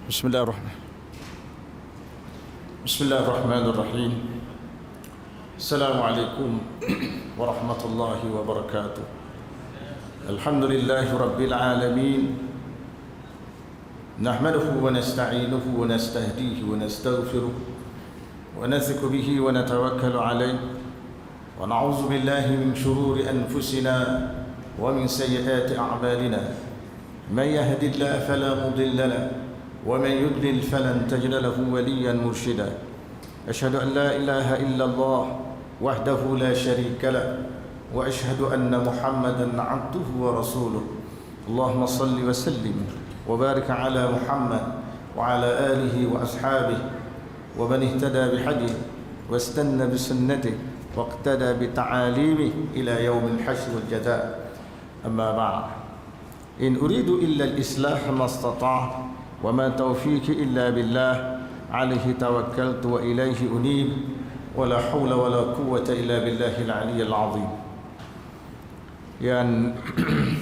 بسم الله الرحمن بسم الله الرحمن الرحيم. السلام عليكم ورحمة الله وبركاته. الحمد لله رب العالمين، نحمده ونستعينه ونستهديه ونستغفره ونثق به ونتوكل عليه، ونعوذ بالله من شرور أنفسنا ومن سيئات أعمالنا. من يهد الله فلا مضل له، ومن يضلل فلن تجد له وليا مرشدا. أشهد أن لا إله إلا الله وحده لا شريك له، وأشهد أن محمدا عبده ورسوله. اللهم صل وسلم وبارك على محمد وعلى آله وأصحابه ومن اهتدى بهديه واستنى بسنته واقتدى بتعاليمه إلى يوم الحشر والجزاء. أما بعد، إن أريد إلا الإصلاح ما استطعت، وما توفيقي إلا بالله، عليه توكلت وإليه أنيب، ولا حول ولا قوة إلا بالله العلي العظيم. Yang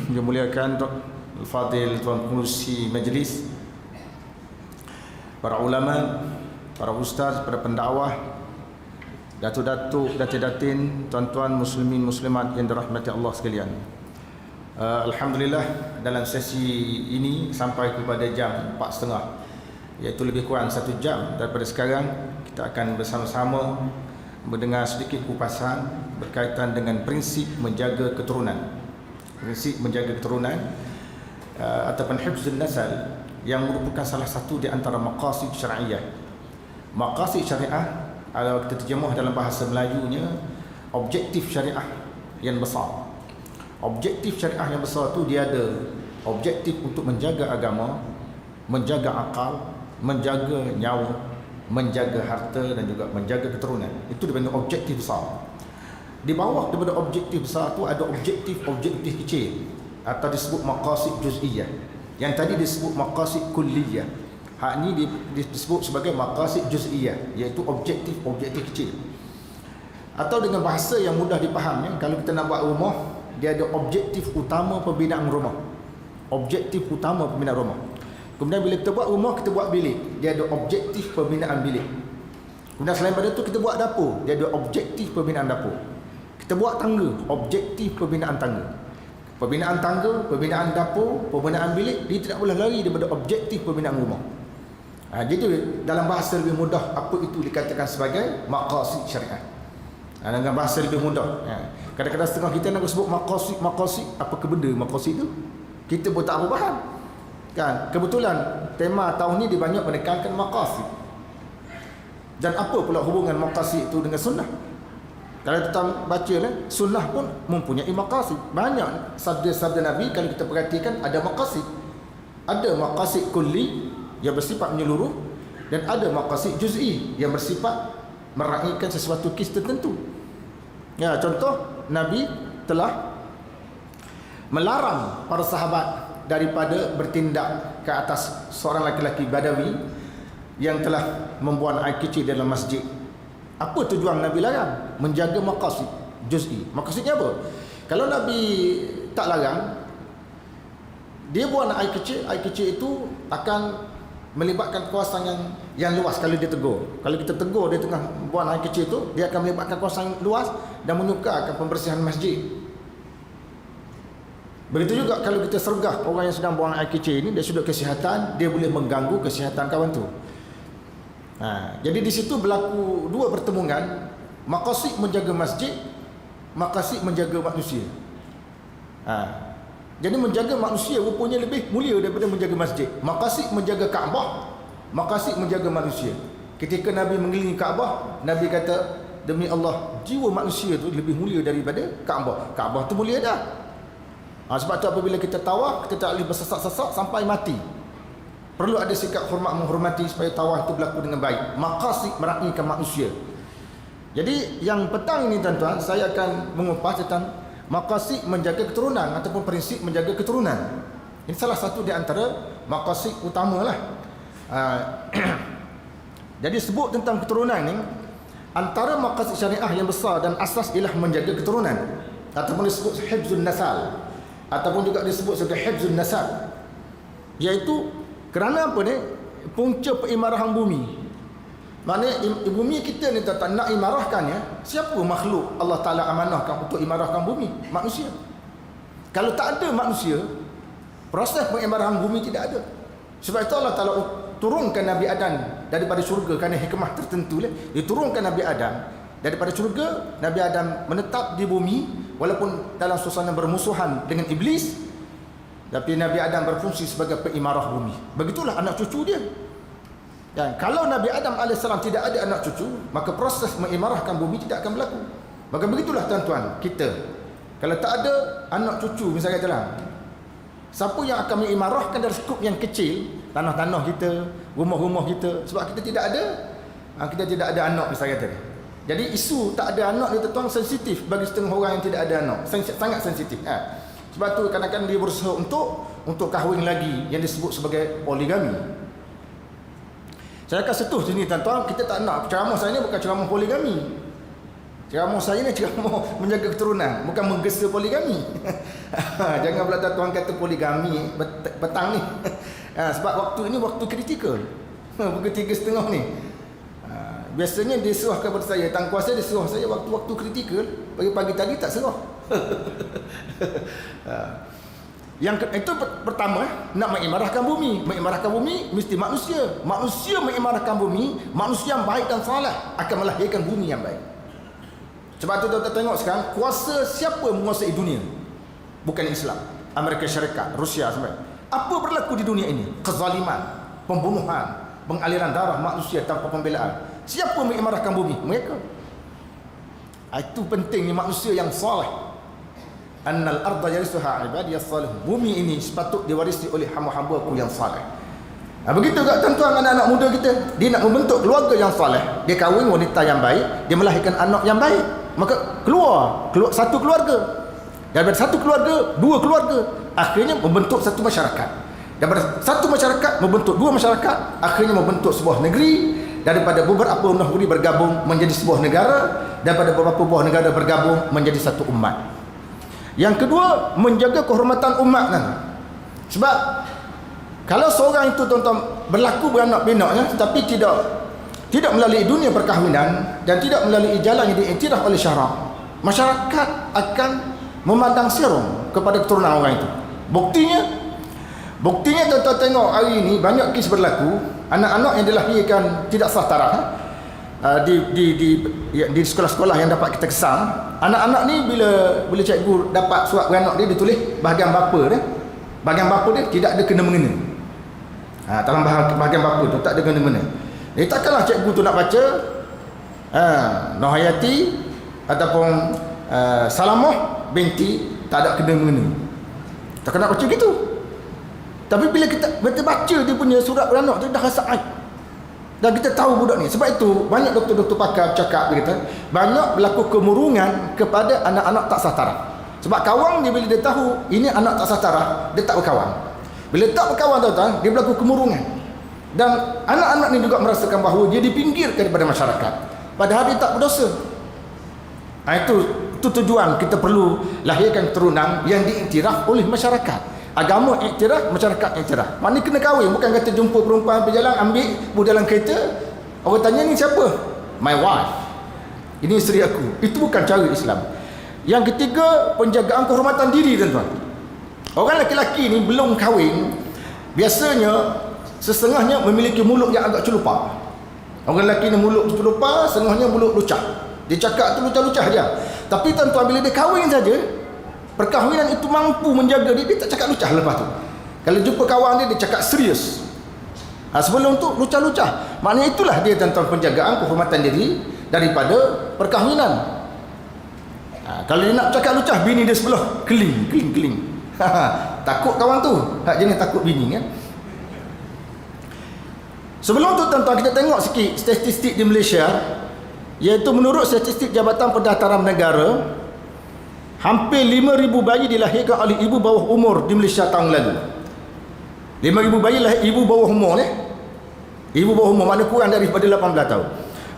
dimuliakan Al-Fadil Tuan Pengerusi Majlis, para ulama, para ustaz, para pendakwah, datuk-datuk, datin-datin, tuan-tuan muslimin muslimat yang dirahmati Allah sekalian. Alhamdulillah, dalam sesi ini sampai kepada jam 4.30, iaitu lebih kurang 1 jam daripada sekarang, kita akan bersama-sama mendengar sedikit kupasan berkaitan dengan prinsip menjaga keturunan. Prinsip menjaga keturunan ataupun hifzun nasal, yang merupakan salah satu di antara maqasid syariah. Maqasid syariah, kalau kita terjemah dalam bahasa Melayunya, objektif syariah yang besar. Objektif syariah yang besar tu dia ada objektif untuk menjaga agama, menjaga akal, menjaga nyawa, menjaga harta dan juga menjaga keturunan. Itu dipanggil objektif besar. Di bawah daripada objektif besar tu ada objektif kecil atau disebut maqasid juz'iyah. Yang tadi disebut maqasid kulliyah. Hak ni disebut sebagai maqasid juz'iyah, iaitu objektif kecil. Atau dengan bahasa yang mudah dipahami, kalau kita nak buat rumah, dia ada objektif utama pembinaan rumah. Objektif utama pembinaan rumah. Kemudian bila kita buat rumah, kita buat bilik, dia ada objektif pembinaan bilik. Kemudian selain daripada itu, kita buat dapur, dia ada objektif pembinaan dapur. Kita buat tangga, objektif pembinaan tangga. Pembinaan tangga, pembinaan dapur, pembinaan bilik, dia tidak boleh lari daripada objektif pembinaan rumah. Jadi dalam bahasa lebih mudah, apa itu dikatakan sebagai maqasid syariah. Dengan bahasa lebih mudah. Kadang-kadang setengah kita nak sebut maqasid, apa ke benda maqasid itu? Kita pun tak apa faham. Kan? Kebetulan tema tahun ni dia banyak menekankan maqasid. Dan apa pula hubungan maqasid itu dengan sunnah? Kalau kita baca sunnah pun mempunyai maqasid. Banyak sabda-sabda Nabi kalau kita perhatikan ada maqasid. Ada maqasid kulli yang bersifat menyeluruh, dan ada maqasid juz'i yang bersifat meraihkan sesuatu kes tertentu. Contoh, Nabi telah melarang para sahabat daripada bertindak ke atas seorang lelaki Badawi yang telah membuang air kecil dalam masjid. Apa tujuan Nabi larang? Menjaga maqasid juz'i. Maksudnya apa? Kalau Nabi tak larang, dia buang air kecil itu akan melibatkan kawasan yang luas. Kalau dia tegur, kalau kita tegur dia tengah buang air kecil itu, dia akan melibatkan kawasan luas dan menyukarkan pembersihan masjid. Begitu juga kalau kita sergah orang yang sedang buang air kecil ini, dari sudut kesihatan, dia boleh mengganggu kesihatan kawan tu. Jadi di situ berlaku dua pertemuan, maqasid menjaga masjid, maqasid menjaga manusia. Jadi menjaga manusia rupanya lebih mulia daripada menjaga masjid. Maqasid menjaga Kaabah, maqasid menjaga manusia. Ketika Nabi mengelilingi Kaabah, Nabi kata, demi Allah, jiwa manusia tu lebih mulia daripada Kaabah. Kaabah tu mulia dah. Sebab tu apabila kita tawaf, kita tak boleh bersesak-sesak sampai mati. Perlu ada sikap hormat menghormati supaya tawaf itu berlaku dengan baik. Maqasid meraihkan manusia. Jadi yang petang ini tuan-tuan, saya akan mengupas tentang maqasid menjaga keturunan ataupun prinsip menjaga keturunan. Ini salah satu di antara maqasid utamalah. Jadi sebut tentang keturunan ni, antara maqasid syariah yang besar dan asas ialah menjaga keturunan, ataupun disebut hifzun nasal, ataupun juga disebut sebagai hifzun nasab, iaitu kerana apa ni? punca peimarahan bumi. Maknanya bumi kita ni tak nak imarahkan ya. Siapa makhluk Allah Ta'ala amanahkan untuk imarahkan bumi? Manusia. Kalau tak ada manusia, proses pengimarahan bumi tidak ada. Sebab itu Allah Ta'ala turunkan Nabi Adam daripada syurga kerana hikmah tertentu. Dia turunkan Nabi Adam daripada syurga. Nabi Adam menetap di bumi walaupun dalam suasana bermusuhan dengan iblis, tapi Nabi Adam berfungsi sebagai pengimarah bumi. Begitulah anak cucu dia. Dan kalau Nabi Adam AS tidak ada anak cucu, maka proses mengimarahkan bumi tidak akan berlaku. Maka begitulah tuan-tuan, kita kalau tak ada anak cucu misalnya katalah, siapa yang akan mengimarahkan dari skup yang kecil, tanah-tanah kita, rumah-rumah kita, sebab kita tidak ada anak misalnya tadi. Jadi isu tak ada anak ni tuan-tuan sensitif bagi setengah orang yang tidak ada anak, sangat sensitif. Sebab tu kadang-kadang dia berusaha untuk kahwin lagi yang disebut sebagai poligami. Saya akan setuh sini tuan-tuan, kita tak nak, ceramah saya ni bukan ceramah poligami. Ceramah saya ni ceramah menjaga keturunan, bukan menggesa poligami. Jangan pula tuan kata poligami petang ni. Sebab waktu ini waktu kritikal. Pukul 3.30 ni. Biasanya dia serah kepada saya, tang kuasa dia serah saya waktu-waktu kritikal. Pagi-pagi tadi tak serah. Yang itu pertama, nak mengimarahkan bumi. Mengimarahkan bumi mesti manusia. Manusia mengimarahkan bumi, manusia yang baik dan saleh akan melahirkan bumi yang baik. Sebab tu kita tengok sekarang, kuasa siapa menguasai dunia? Bukan Islam. Amerika Syarikat, Rusia sampai. Apa berlaku di dunia ini? Kezaliman, pembunuhan, pengaliran darah manusia tanpa pembelaan. Siapa mengimarahkan bumi? Mereka. Itu pentingnya manusia yang saleh. Annal arda yarisuha ibadiyas salihun. Bumi ini sepatut diwarisi oleh hamba-hambaku yang saleh. Begitu juga tuan-tuan anak-anak muda kita, dia nak membentuk keluarga yang saleh, dia kahwin wanita yang baik, dia melahirkan anak yang baik, maka keluar satu keluarga. Daripada satu keluarga, dua keluarga, akhirnya membentuk satu masyarakat. Daripada satu masyarakat membentuk dua masyarakat, akhirnya membentuk sebuah negeri. Daripada beberapa negeri bergabung menjadi sebuah negara, daripada beberapa buah negara bergabung menjadi satu umat. Yang kedua, menjaga kehormatan umat nanti. Sebab kalau seorang itu tuan-tuan berlaku beranak pinaknya tapi tidak melalui dunia perkahwinan dan tidak melalui jalan yang diiktiraf oleh syarak, masyarakat akan memandang serong kepada keturunan orang itu. Buktinya tuan-tuan tengok hari ini banyak kes berlaku anak-anak yang dilahirkan tidak sah taraf di sekolah-sekolah yang dapat kita kesam. Anak-anak ni bila cikgu dapat surat beranak dia ditulis bahagian bapa dia. Bahagian bapa dia tidak ada kena-mengena. Dalam bahagian bapa tu tak ada kena-mengena. Takkanlah cikgu tu nak baca Nohayati ataupun Salamah binti tak ada kena-mengena. Takkan nak baca gitu. Tapi bila kita baca dia punya surat beranak tu dah rasa aib. Dan kita tahu budak ni. Sebab itu banyak doktor-doktor pakar cakap dia kata, banyak berlaku kemurungan kepada anak-anak tak sah taraf. Sebab kawan dia bila dia tahu ini anak tak sah taraf, dia tak berkawan. Bila tak berkawan tuan-tuan, dia berlaku kemurungan. Dan anak-anak ni juga merasakan bahawa dia dipinggirkan daripada masyarakat, padahal dia tak berdosa. Itu tujuan kita perlu lahirkan keturunan yang diiktiraf oleh masyarakat. Agama iktiraf, masyarakat iktiraf. Maknanya kena kahwin, bukan kata jumpa perempuan berjalan ambil budak dalam kereta, orang tanya ni siapa? My wife. Ini isteri aku. Itu bukan cara Islam. Yang ketiga, penjagaan kehormatan diri tuan-tuan. Orang lelaki ni belum kahwin, biasanya setengahnya memiliki mulut yang agak celupa. Orang lelaki ni mulut celupa, setengahnya mulut lucah. Dia cakap tu lucah-lucah dia. Tapi tuan-tuan bila dia kahwin saja, perkahwinan itu mampu menjaga dia, dia tak cakap lucah lepas tu. Kalau jumpa kawan dia cakap serius. Sebelum tu lucah-lucah. Maknanya itulah dia tuan-tuan penjagaan kehormatan diri daripada perkahwinan. Kalau dia nak cakap lucah, bini dia sebelah keling. Takut kawan tu. Jangan takut bini kan. Sebelum tu tuan-tuan kita tengok sikit statistik di Malaysia, iaitu menurut statistik Jabatan Pendaftaran Negara, hampir 5,000 bayi dilahirkan oleh ibu bawah umur di Malaysia tahun lalu. 5,000 bayi lahir ibu bawah umur ni. Ibu bawah umur mana kurang daripada 18 tahun.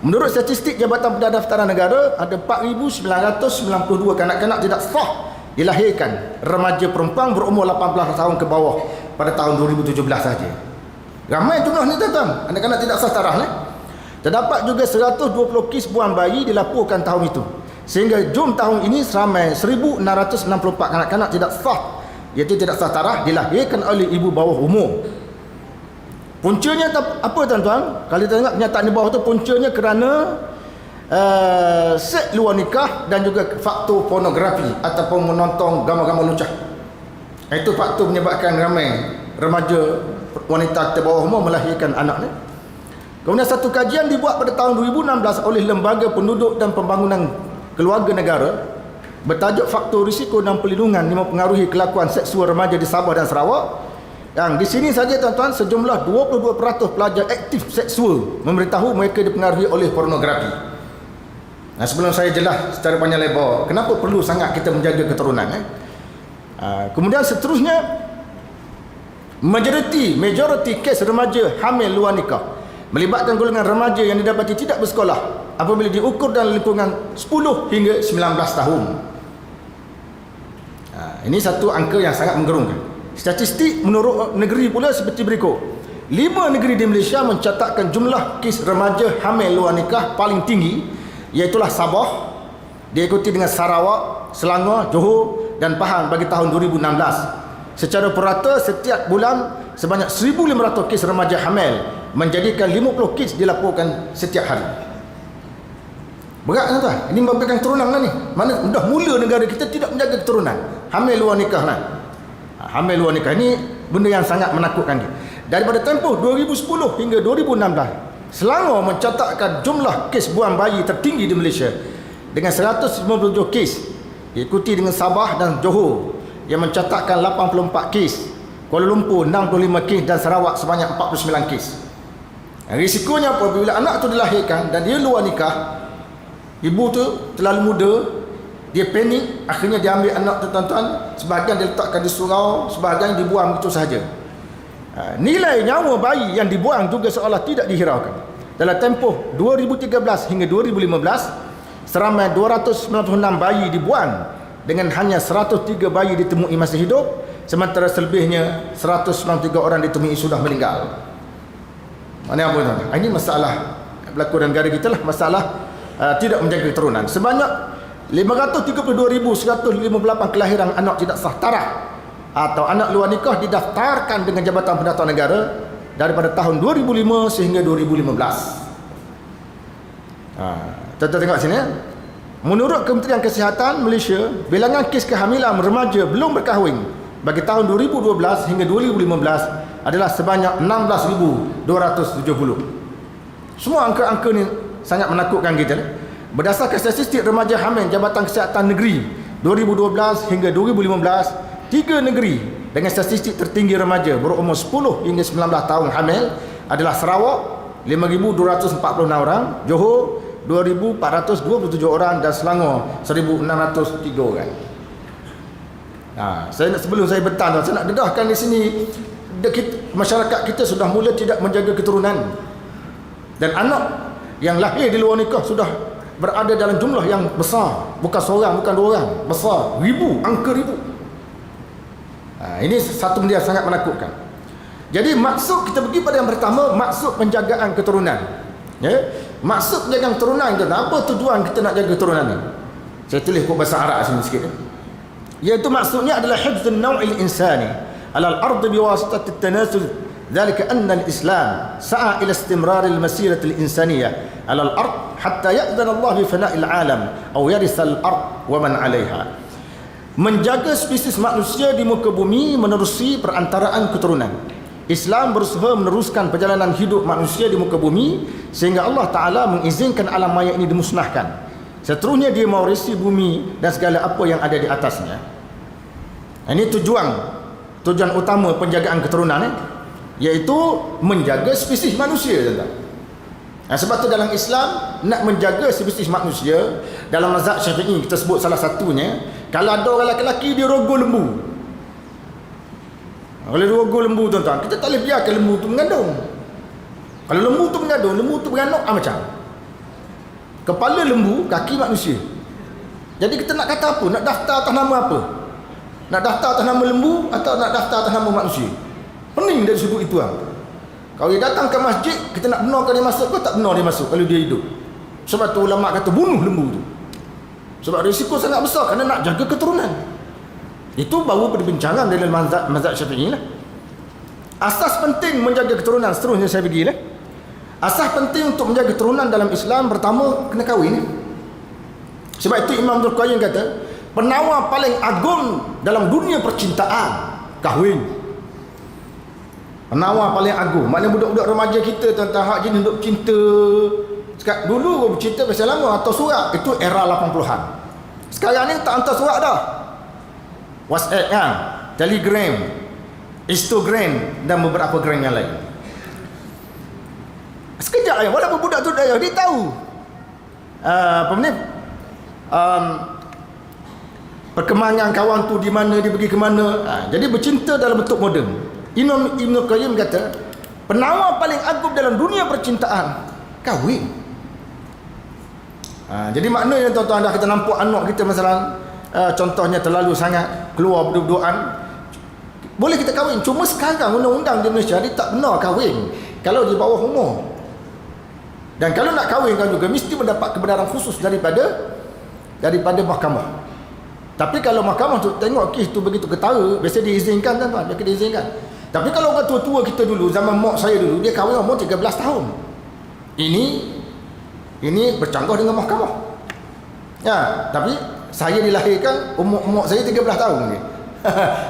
Menurut statistik Jabatan Pendaftaran Negara, ada 4,992 kanak-kanak tidak sah dilahirkan, remaja perempuan berumur 18 tahun ke bawah pada tahun 2017 saja. Ramai jumlah ni tuan-tuan, anak-anak tidak sah tarah ni. Terdapat juga 120 kes buang bayi dilaporkan tahun itu. Sehingga jom tahun ini seramai 1664 kanak-kanak tidak sah, iaitu tidak sah tarah, dilahirkan oleh ibu bawah umur. Puncanya apa tuan-tuan? Kalau kita tengok kenyataan di bawah tu, puncanya kerana seks luar nikah dan juga faktor pornografi ataupun menonton gambar-gambar lucah. Itu faktor menyebabkan ramai remaja wanita di bawah umur melahirkan anak ni. Kemudian satu kajian dibuat pada tahun 2016 oleh Lembaga Penduduk dan Pembangunan Keluarga Negara bertajuk Faktor Risiko dan Perlindungan yang mempengaruhi kelakuan seksual remaja di Sabah dan Sarawak. Yang di sini saja tuan-tuan, sejumlah 22% pelajar aktif seksual memberitahu mereka dipengaruhi oleh pornografi. Nah, sebelum saya jelas secara panjang lebar kenapa perlu sangat kita menjaga keturunan, kemudian seterusnya, majoriti kes remaja hamil luar nikah melibatkan golongan remaja yang didapati tidak bersekolah apabila diukur dalam lingkungan 10 hingga 19 tahun. Ini satu angka yang sangat menggerunkan. Statistik menurut negeri pula seperti berikut. 5 negeri di Malaysia mencatatkan jumlah kes remaja hamil luar nikah paling tinggi, iaitulah Sabah, diikuti dengan Sarawak, Selangor, Johor dan Pahang bagi tahun 2016. Secara purata setiap bulan sebanyak 1,500 kes remaja hamil, menjadikan 50 kes dilaporkan setiap hari. Berat kan tuan? Ini memberikan keturunan lah ni. Mana dah mula negara kita tidak menjaga keturunan. Hamil luar nikah lah. Hamil luar nikah ni benda yang sangat menakutkan dia. Daripada tempoh 2010 hingga 2016, Selangor mencatatkan jumlah kes buang bayi tertinggi di Malaysia dengan 157 kes, diikuti dengan Sabah dan Johor yang mencatatkan 84 kes, Kuala Lumpur 65 kes dan Sarawak sebanyak 49 kes. Risikonya apabila anak tu dilahirkan dan dia luar nikah, ibu tu terlalu muda, dia panik, akhirnya dia ambil anak tu tuan-tuan, sebahagian dia letakkan di surau, sebahagian dibuang begitu sahaja. Nilai nyawa bayi yang dibuang juga seolah tidak dihiraukan. Dalam tempoh 2013 hingga 2015, seramai 296 bayi dibuang dengan hanya 103 bayi ditemui masih hidup, sementara selebihnya 193 orang ditemui sudah meninggal. Mana apa tuan? Ini masalah berlaku dalam negara kita lah, masalah tidak menjaga keturunan. Sebanyak 532,158 kelahiran anak tidak sah tarah atau anak luar nikah didaftarkan dengan Jabatan Pendaftaran Negara daripada tahun 2005 sehingga 2015. Tuan-tuan tengok sini. Menurut Kementerian Kesihatan Malaysia, bilangan kes kehamilan remaja belum berkahwin bagi tahun 2012 hingga 2015 adalah sebanyak 16,270. Semua angka-angka ni sangat menakutkan kita. Berdasarkan statistik remaja hamil Jabatan Kesihatan Negeri 2012 hingga 2015, 3 negeri dengan statistik tertinggi remaja berumur 10 hingga 19 tahun hamil adalah Sarawak 5,246 orang, Johor 2,427 orang dan Selangor 1,603 orang. Sebelum saya bertanya, saya nak dedahkan di sini, masyarakat kita sudah mula tidak menjaga keturunan, dan anak yang lahir di luar nikah sudah berada dalam jumlah yang besar, bukan seorang, bukan dua orang, besar, ribu, angka ribu. Ini satu benda yang sangat menakutkan. Jadi maksud kita pergi pada yang pertama, maksud penjagaan keturunan, ya? Maksud penjagaan keturunan kita, apa tujuan kita nak jaga keturunan ni? Saya tulis buku bahasa Arab sini sikit, iaitu maksudnya adalah hifdzun naw'il insani ala al-ard biwasitati at-tanasul. ذلك أن الإسلام سعى إلى استمرار المسيرة الإنسانية على الأرض حتى يأذن الله بفناء العالم أو يرث الأرض ومن عليها. Menjaga spesies manusia di muka bumi menerusi perantaraan keturunan. Islam berusaha meneruskan perjalanan hidup manusia di muka bumi sehingga Allah Ta'ala mengizinkan alam maya ini dimusnahkan. Seterusnya dia mewarisi bumi dan segala apa yang ada di atasnya. Ini tujuan utama penjagaan keturunan, iaitu menjaga spesies manusia. Sebab tu dalam Islam nak menjaga spesies manusia, dalam mazhab Syafi'i kita sebut salah satunya, kalau ada orang lelaki dia rogol lembu. Kalau dia rogol lembu tuan-tuan, kita tak boleh biarkan lembu tu mengandung. Kalau lembu tu mengandung, lembu tu beranak macam kepala lembu, kaki manusia. Jadi kita nak kata apa? Nak daftar atas nama apa? Nak daftar atas nama lembu atau nak daftar atas nama manusia? Pening dari sudut itu. Kalau dia datang ke masjid, kita nak benarkan dia masuk ke tak benar dia masuk kalau dia hidup. Sebab tu ulama kata bunuh lembu tu. Sebab risiko sangat besar kerana nak jaga keturunan. Itu baru perbincangan dalam mazhab Syafi'i lah. Asas penting menjaga keturunan, seterusnya saya pergilah. Asas penting untuk menjaga keturunan dalam Islam, pertama kena kahwin. Sebab itu Imam Abdul Qayyim kata, penawar paling agung dalam dunia percintaan kahwin. Penawar paling agung. Maknanya budak-budak remaja kita tentang hak jenis duk cinta. Dulu bercinta pasal lama atau surat, itu era 80-an. Sekarang ni tak hantar surat dah. WhatsApp kan, Telegram, Instagram dan beberapa gram yang lain. Sekejap je, walaupun budak tu dia tahu perkembangan kawan tu di mana, dia pergi ke mana. Jadi bercinta dalam bentuk moden. Ibn Qayyim kata, penawar paling agung dalam dunia percintaan kahwin. Jadi maknanya tuan-tuan, dah kita nampak anak kita masalah contohnya terlalu sangat keluar berdua-duaan, boleh kita kahwin. Cuma sekarang undang-undang di Malaysia dia tak benar kahwin kalau di bawah umur. Dan kalau nak kahwinkan juga mesti mendapat kebenaran khusus daripada mahkamah. Tapi kalau mahkamah tu tengok kes tu begitu ketara, biasa diizinkan tuan-tuan, dia kena diizinkan. Tapi kalau orang tua-tua kita dulu, zaman mak saya dulu, dia kahwin umur 13 tahun. Ini bercanggah dengan mahkamah. Ya, tapi saya dilahirkan umur saya 13 tahun ni.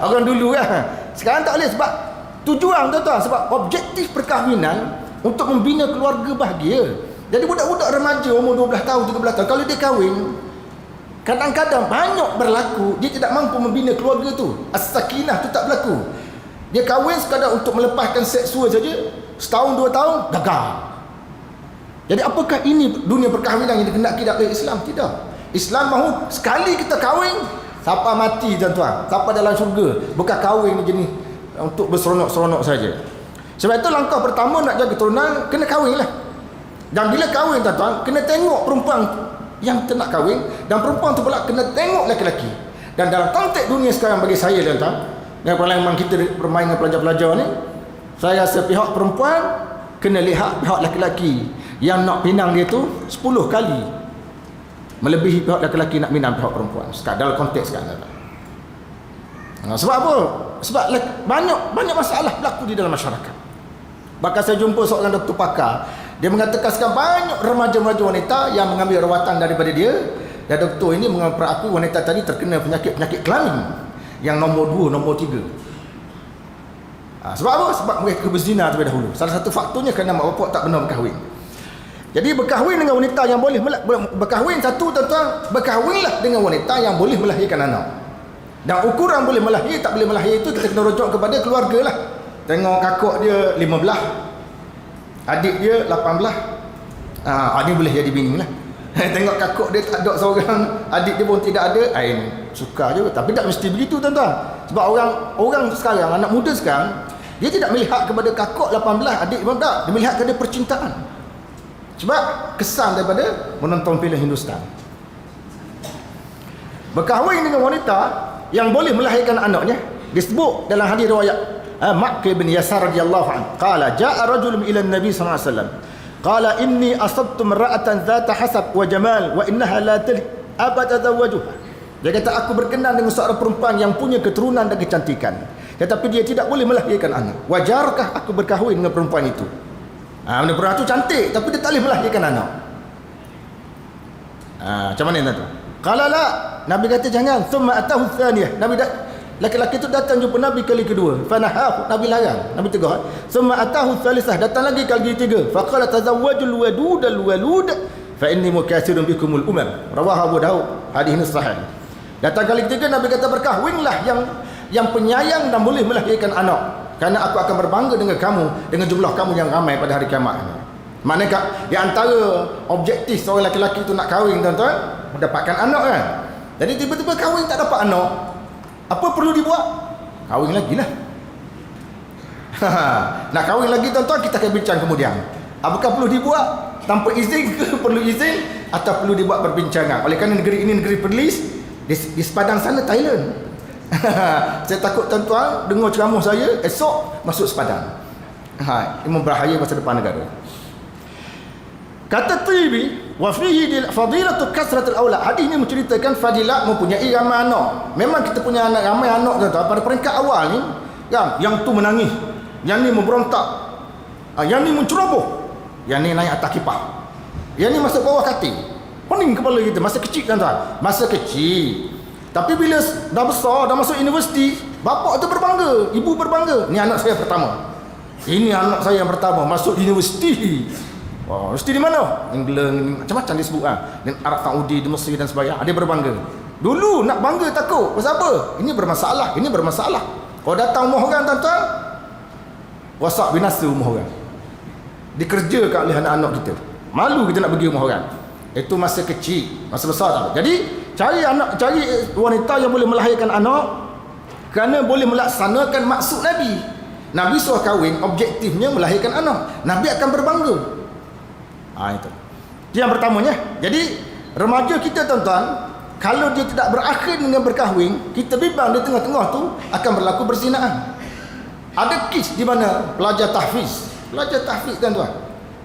Orang dulu kan. Sekarang tak boleh sebab tujuan tuan-tuan, sebab objektif perkahwinan untuk membina keluarga bahagia. Jadi budak-budak remaja umur 12 tahun, 13 tahun, kalau dia kahwin, kadang-kadang banyak berlaku dia tidak mampu membina keluarga tu. As-sakinah tu tak berlaku. Dia kahwin sekadar untuk melepaskan seksual saja, setahun 2 tahun gagal. Jadi apakah ini dunia perkahwinan yang dikehendaki oleh Islam? Tidak. Islam mahu sekali kita kahwin sampai mati tuan-tuan, sampai dalam syurga. Bukan kahwin jenis untuk berseronok-seronok saja. Sebab itu langkah pertama nak jaga keturunan, kena kahwin lah. Dan bila kahwin tuan-tuan, kena tengok perempuan yang nak kahwin, dan perempuan tu pula kena tengok lelaki-lelaki. Dan dalam konteks dunia sekarang bagi saya tuan-tuan, dengan pengalaman kita bermain dengan pelajar-pelajar ni, saya rasa pihak perempuan kena lihat pihak lelaki yang nak pinang dia tu 10 kali melebihi pihak lelaki nak pinang pihak perempuan dalam konteks sekarang. Sebab apa? Sebab banyak masalah berlaku di dalam masyarakat. Bahkan saya jumpa seorang doktor pakar, dia mengatakan sekarang banyak remaja-remaja wanita yang mengambil rawatan daripada dia, dan doktor ini mengaku wanita tadi terkena penyakit kelamin yang nombor 2, nombor 3. Sebab apa? Sebab mereka berzina terlebih dahulu. Salah satu faktornya kerana mak bapak tak benar berkahwin. Jadi berkahwin dengan wanita yang boleh berkahwin, satu tuan-tuan, berkahwinlah dengan wanita yang boleh melahirkan anak. Dan ukuran boleh melahir tak boleh melahir itu kita kena rujuk kepada keluarga lah. Tengok kakak dia 15, adik dia 18. Ini boleh jadi bini lah. Tengok kakak dia tak ada seorang, adik dia pun tidak ada, ini suka juga. Tapi tak mesti begitu tuan-tuan. Sebab orang sekarang, anak muda sekarang, dia tidak melihat kepada kakak 18, adik pun tak. Dia melihat kepada percintaan. Sebab kesan daripada menonton filem Hindustan. Berkahwin dengan wanita yang boleh melahirkan anaknya, disebut dalam hadis riwayat Ma'qil bin Yasar radhiyallahu anhu, qala jaa rajulun ila an-nabi sallallahu alaihi wasallam, qala inni asabtu imra'atan dhata hasab wa jamal wa innaha la talid abada zawwajuha. Dia kata, aku berkenan dengan seorang perempuan yang punya keturunan dan kecantikan, tetapi dia tidak boleh melahirkan anak. Wajarkah aku berkahwin dengan perempuan itu? Perempuan itu cantik tapi dia tak boleh melahirkan anak. Macam mana tuan-tuan? Qala la, Nabi kata jangan. Thumma atahu thaniyah, laki-laki itu datang jumpa Nabi kali kedua. Fanahahu, Nabi larang, Nabi tegur. Thumma atahu thalithah, datang lagi kali ketiga. Faqala tazawwajul wadud al-walud fa inni mukathirun bikumul umam. Rawahu Abu Daud, hadis ini sahih. Datang kali ketiga Nabi kata berkahwinlah yang penyayang dan boleh melahirkan anak, kerana aku akan berbangga dengan kamu, dengan jumlah kamu yang ramai pada hari kiamat. Maknanya di antara objektif seorang lelaki itu nak kahwin tuan-tuan, mendapatkan anak kan. Jadi tiba-tiba kahwin tak dapat anak, apa perlu dibuat? Kahwin lagi lah. Nak kahwin lagi tuan-tuan, kita akan bincang kemudian. Apakah perlu dibuat tanpa izin ke perlu izin, atau perlu dibuat perbincangan? Oleh kerana negeri ini negeri perlis, di sepadang sana Thailand. Saya takut tuan-tuan dengar ceramah saya esok masuk sepadan. Ini berbahaya masa depan negara. Kata Tibi, wa fihi fadilatu kasratul aulad. Hadis ini menceritakan fadilat mempunyai ramai anak. Memang kita punya anak ramai anak tuan-tuan. Pada peringkat awal ni, kan, yang tu menangis, yang ni memberontak, yang ni menceroboh, yang ni naik atas kipas, yang ni masuk bawah katil. Pening kepala kita masa kecil tuan-tuan. Masa kecil. Tapi bila dah besar, dah masuk universiti, bapak tu berbangga, ibu berbangga. Ni anak saya pertama. Ini anak saya yang pertama masuk universiti. Wah, universiti di mana? England, macam-macam disebut kan. Dan Arab Saudi, di Mesir dan sebagainya. Dia berbangga. Dulu nak bangga takut. Pasal apa? Ini bermasalah, ini bermasalah. Kalau datang rumah orang tuan-tuan, wasak binasa rumah orang. Dikerjakan oleh anak-anak kita. Malu kita nak pergi rumah orang. Itu masa kecil, masa besar tak. Jadi cari wanita yang boleh melahirkan anak, kerana boleh melaksanakan maksud Nabi. Nabi suruh kahwin, objektifnya melahirkan anak. Nabi akan berbangga. Itu yang pertamanya. Jadi remaja kita tuan-tuan, kalau dia tidak berakhir dengan berkahwin, kita bimbang di tengah-tengah tu akan berlaku berzinaan. Ada kes di mana pelajar tahfiz tuan-tuan,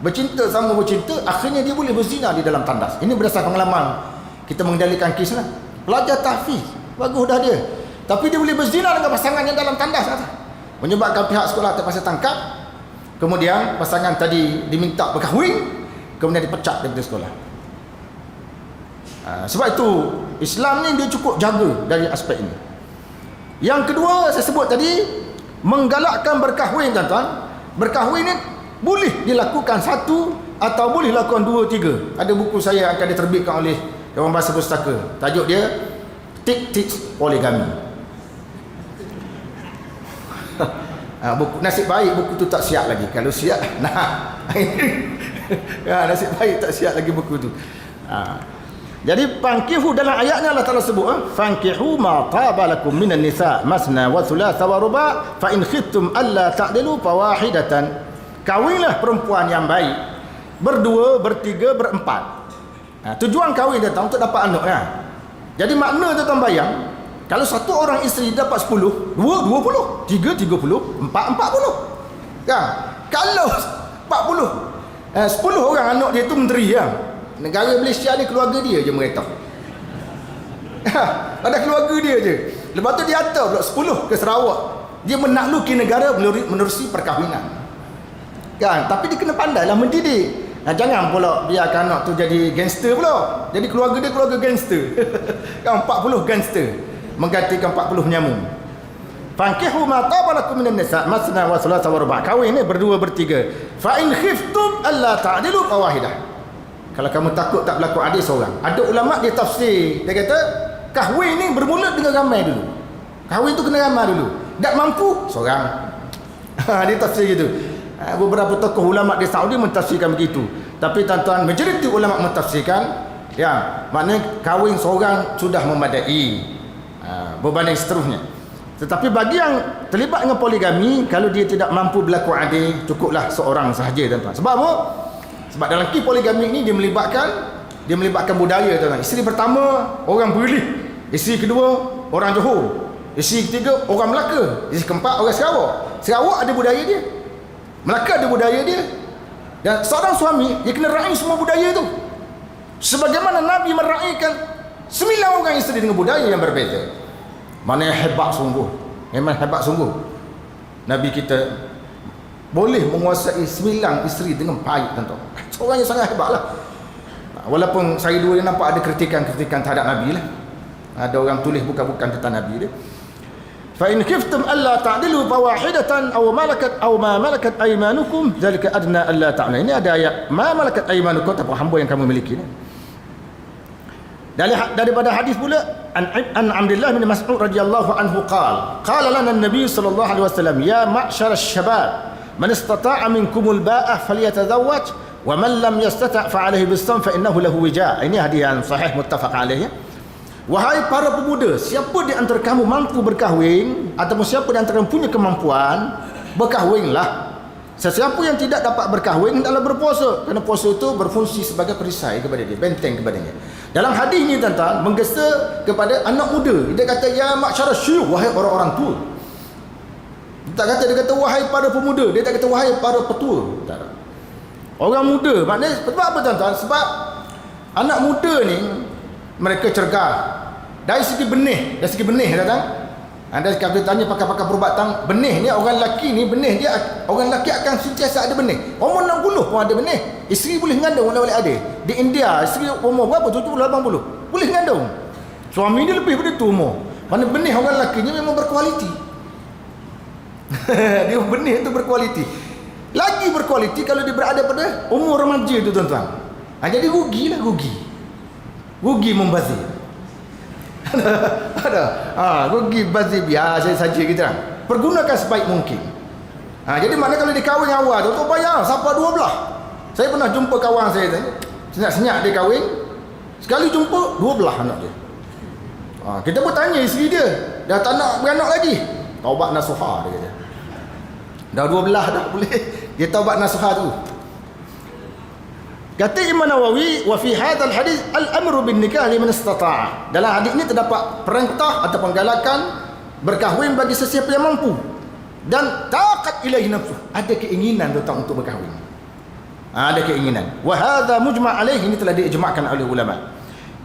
bercinta sama bercinta, akhirnya dia boleh berzina di dalam tandas. Ini berdasarkan pengalaman kita mengendalikan kes lah. Pelajar tahfiz, bagus dah dia, tapi dia boleh berzina dengan pasangan yang dalam tandas, menyebabkan pihak sekolah terpaksa tangkap. Kemudian pasangan tadi diminta berkahwin, kemudian dipecat daripada sekolah. Sebab itu Islam ni dia cukup jaga dari aspek ini. Yang kedua saya sebut tadi, menggalakkan berkahwin tuan-tuan. Berkahwin ni boleh dilakukan satu atau boleh lakukan dua, tiga. Ada buku saya akan diterbitkan oleh Dewan Bahasa Pustaka. Tajuk dia Tips Poligami. Buku nasib baik buku tu tak siap lagi. Kalau siap, nasib baik tak siap lagi buku tu. Jadi fankihu dalam ayatnya Allah Taala sebut, fankihu ma taba lakum minan nisa masna wa thulatha wa ruba' fa in khiftum alla ta'dilu fawahidatan. Kawinlah perempuan yang baik, berdua, bertiga, berempat. Tujuan kahwin datang untuk dapat anak kan. Jadi makna tuan bayang, kalau satu orang isteri dapat 10, 2 20, 3 30, 4 40. Kan? Kalau 40 10 orang anak dia tu menteri kan. Negara Malaysia ni keluarga dia je mereka. Ada keluarga dia je. Lepas tu dia hantar pula 10 ke Sarawak. Dia menakluki negara menerusi perkahwinan. Kan? Tapi dia kena pandai lah mendidik. Jangan pula biarkan anak tu jadi gangster pula. Jadi keluarga dia keluarga gangster. Kan 40 gangster menggantikan 40 penyamun. Fankihu ma taba lakum minan nisa masna wa thulatha wa ruba'. Kahwin ni berdua bertiga. Fa in khiftum alla ta'dilu fawahidah. Kalau kamu takut tak berlaku adil seorang. Ada ulama dia tafsir, dia kata kahwin ni bermula dengan ramai dulu. Kahwin tu kena ramai dulu. Tak mampu seorang. Dia tafsir gitu. Beberapa tokoh ulama di Saudi mentafsirkan begitu. Tapi tuan-tuan, majoriti ulama mentafsirkan ya, maknanya kahwin seorang sudah memadai berbanding seterusnya. Tetapi bagi yang terlibat dengan poligami, kalau dia tidak mampu berlaku adil, cukuplah seorang sahaja tuan-tuan. Sebab apa? Sebab dalam kes poligami ini dia melibatkan budaya tuan-tuan. Isteri pertama orang Perlis, isteri kedua orang Johor, isteri ketiga orang Melaka, isteri keempat orang Sarawak. Sarawak ada budaya dia, Melaka ada budaya dia. Dan seorang suami dia kena raih semua budaya itu. Sebagaimana Nabi meraihkan 9 orang isteri dengan budaya yang berbeza. Mana yang hebat sungguh. Memang hebat sungguh. Nabi kita boleh menguasai 9 isteri dengan baik tuan-tuan. Seorang yang sangat hebatlah. Walaupun saya dulu nampak ada kritikan-kritikan terhadap Nabi lah. Ada orang tulis bukan-bukan tentang Nabi dia. Fa in khiftum alla ta'dilu fawahidatan aw ma malakat aymanukum zalika adna alla ta'na. Ini ada ayat ma malakat aymanukum, apa hamba yang kamu miliki ni. Daripada hadis pula an Abdullah bin Mas'ud radhiyallahu anhu qala lana an-nabiy sallallahu alaihi wasallam ya ma'syar asy-syabab man istata'a minkumul ba'ah falyatazawwaj wa man lam yastata' fa 'alaihi bis-sawm fa innahu lahu wija'. Ini hadis yang sahih muttafaq alaih ya. Wahai para pemuda, siapa di antara kamu mampu berkahwin ataupun siapa di antara kamu punya kemampuan, berkahwinlah. Sesiapa yang tidak dapat berkahwin hendaklah berpuasa, kerana puasa itu berfungsi sebagai perisai kepada dia, benteng kepadanya. Dalam hadis ini tuan-tuan menggesa kepada anak muda. Dia kata ya ma'syarasy syuyukh, wahai orang-orang tua. Dia tak kata, dia kata wahai para pemuda, dia tak kata wahai para petua. Tak ada. Orang muda, maknanya sebab apa tuan-tuan? Sebab anak muda ni mereka cergas. Dari segi benih, datang. Anda kalau tanya pakar-pakar perubatan, benih ni orang lelaki ni benih dia, orang lelaki akan sentiasa ada benih. Umur 60 pun ada benih. Isteri boleh mengandung oleh adik. Di India, isteri umur berapa? 70, 80. Boleh mengandung. Suami dia lebih pada tu umur. Mana benih orang lelaki ni memang berkualiti. Dia benih tu berkualiti. Lagi berkualiti kalau dia berada pada umur remaja tu tuan-tuan. Jadi rugilah, rugi membazir. Ada rugi bazir biasa saja kita. Pergunakan sebaik mungkin. Jadi maknanya kalau dia kahwin awal tu bayar sampai 12. Saya pernah jumpa kawan saya tu, senyap-senyap dia kahwin, sekali jumpa 12 anak dia. Kita pun tanya isteri dia, dah tak nak beranak lagi. Taubat nasuha dia kata. Dah 12 dah boleh. Dia taubat nasuha tu. Kata Imam Nawawi, wa fi hadzal hadis al-amru bin nikah liman istata'a. Dalam hadis ini terdapat perintah atau penggalakan berkahwin bagi sesiapa yang mampu dan taqat ilaihi nafsuh. Ada keinginan tentang untuk berkahwin. Ada keinginan. Wa hadza mujma' alaihi, ini telah diijma'kan oleh ulama.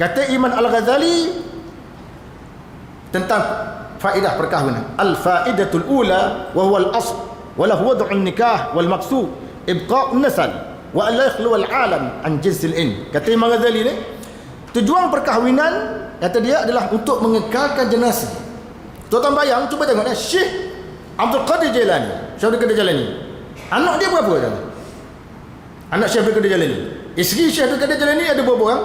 Kata Imam Al-Ghazali tentang faedah perkahwinan. Al-faidatul ula wa huwa al-asl wa lahu wad'un nikah wal maqsud ibqa'un nasl wa la yakhlu al-alam an jinsil in. Kata Imam Ghazali ni, tujuan perkahwinan kata dia adalah untuk mengekalkan generasi. Tuan-tuan bayang, cuba tengok Syekh Abdul Qadir Jailani, Syekh Abdul Qadir Jailani. Anak dia berapa tuan? Anak Syekh Abdul Qadir Jailani. Isteri Syekh Abdul Qadir Jailani ada berapa orang?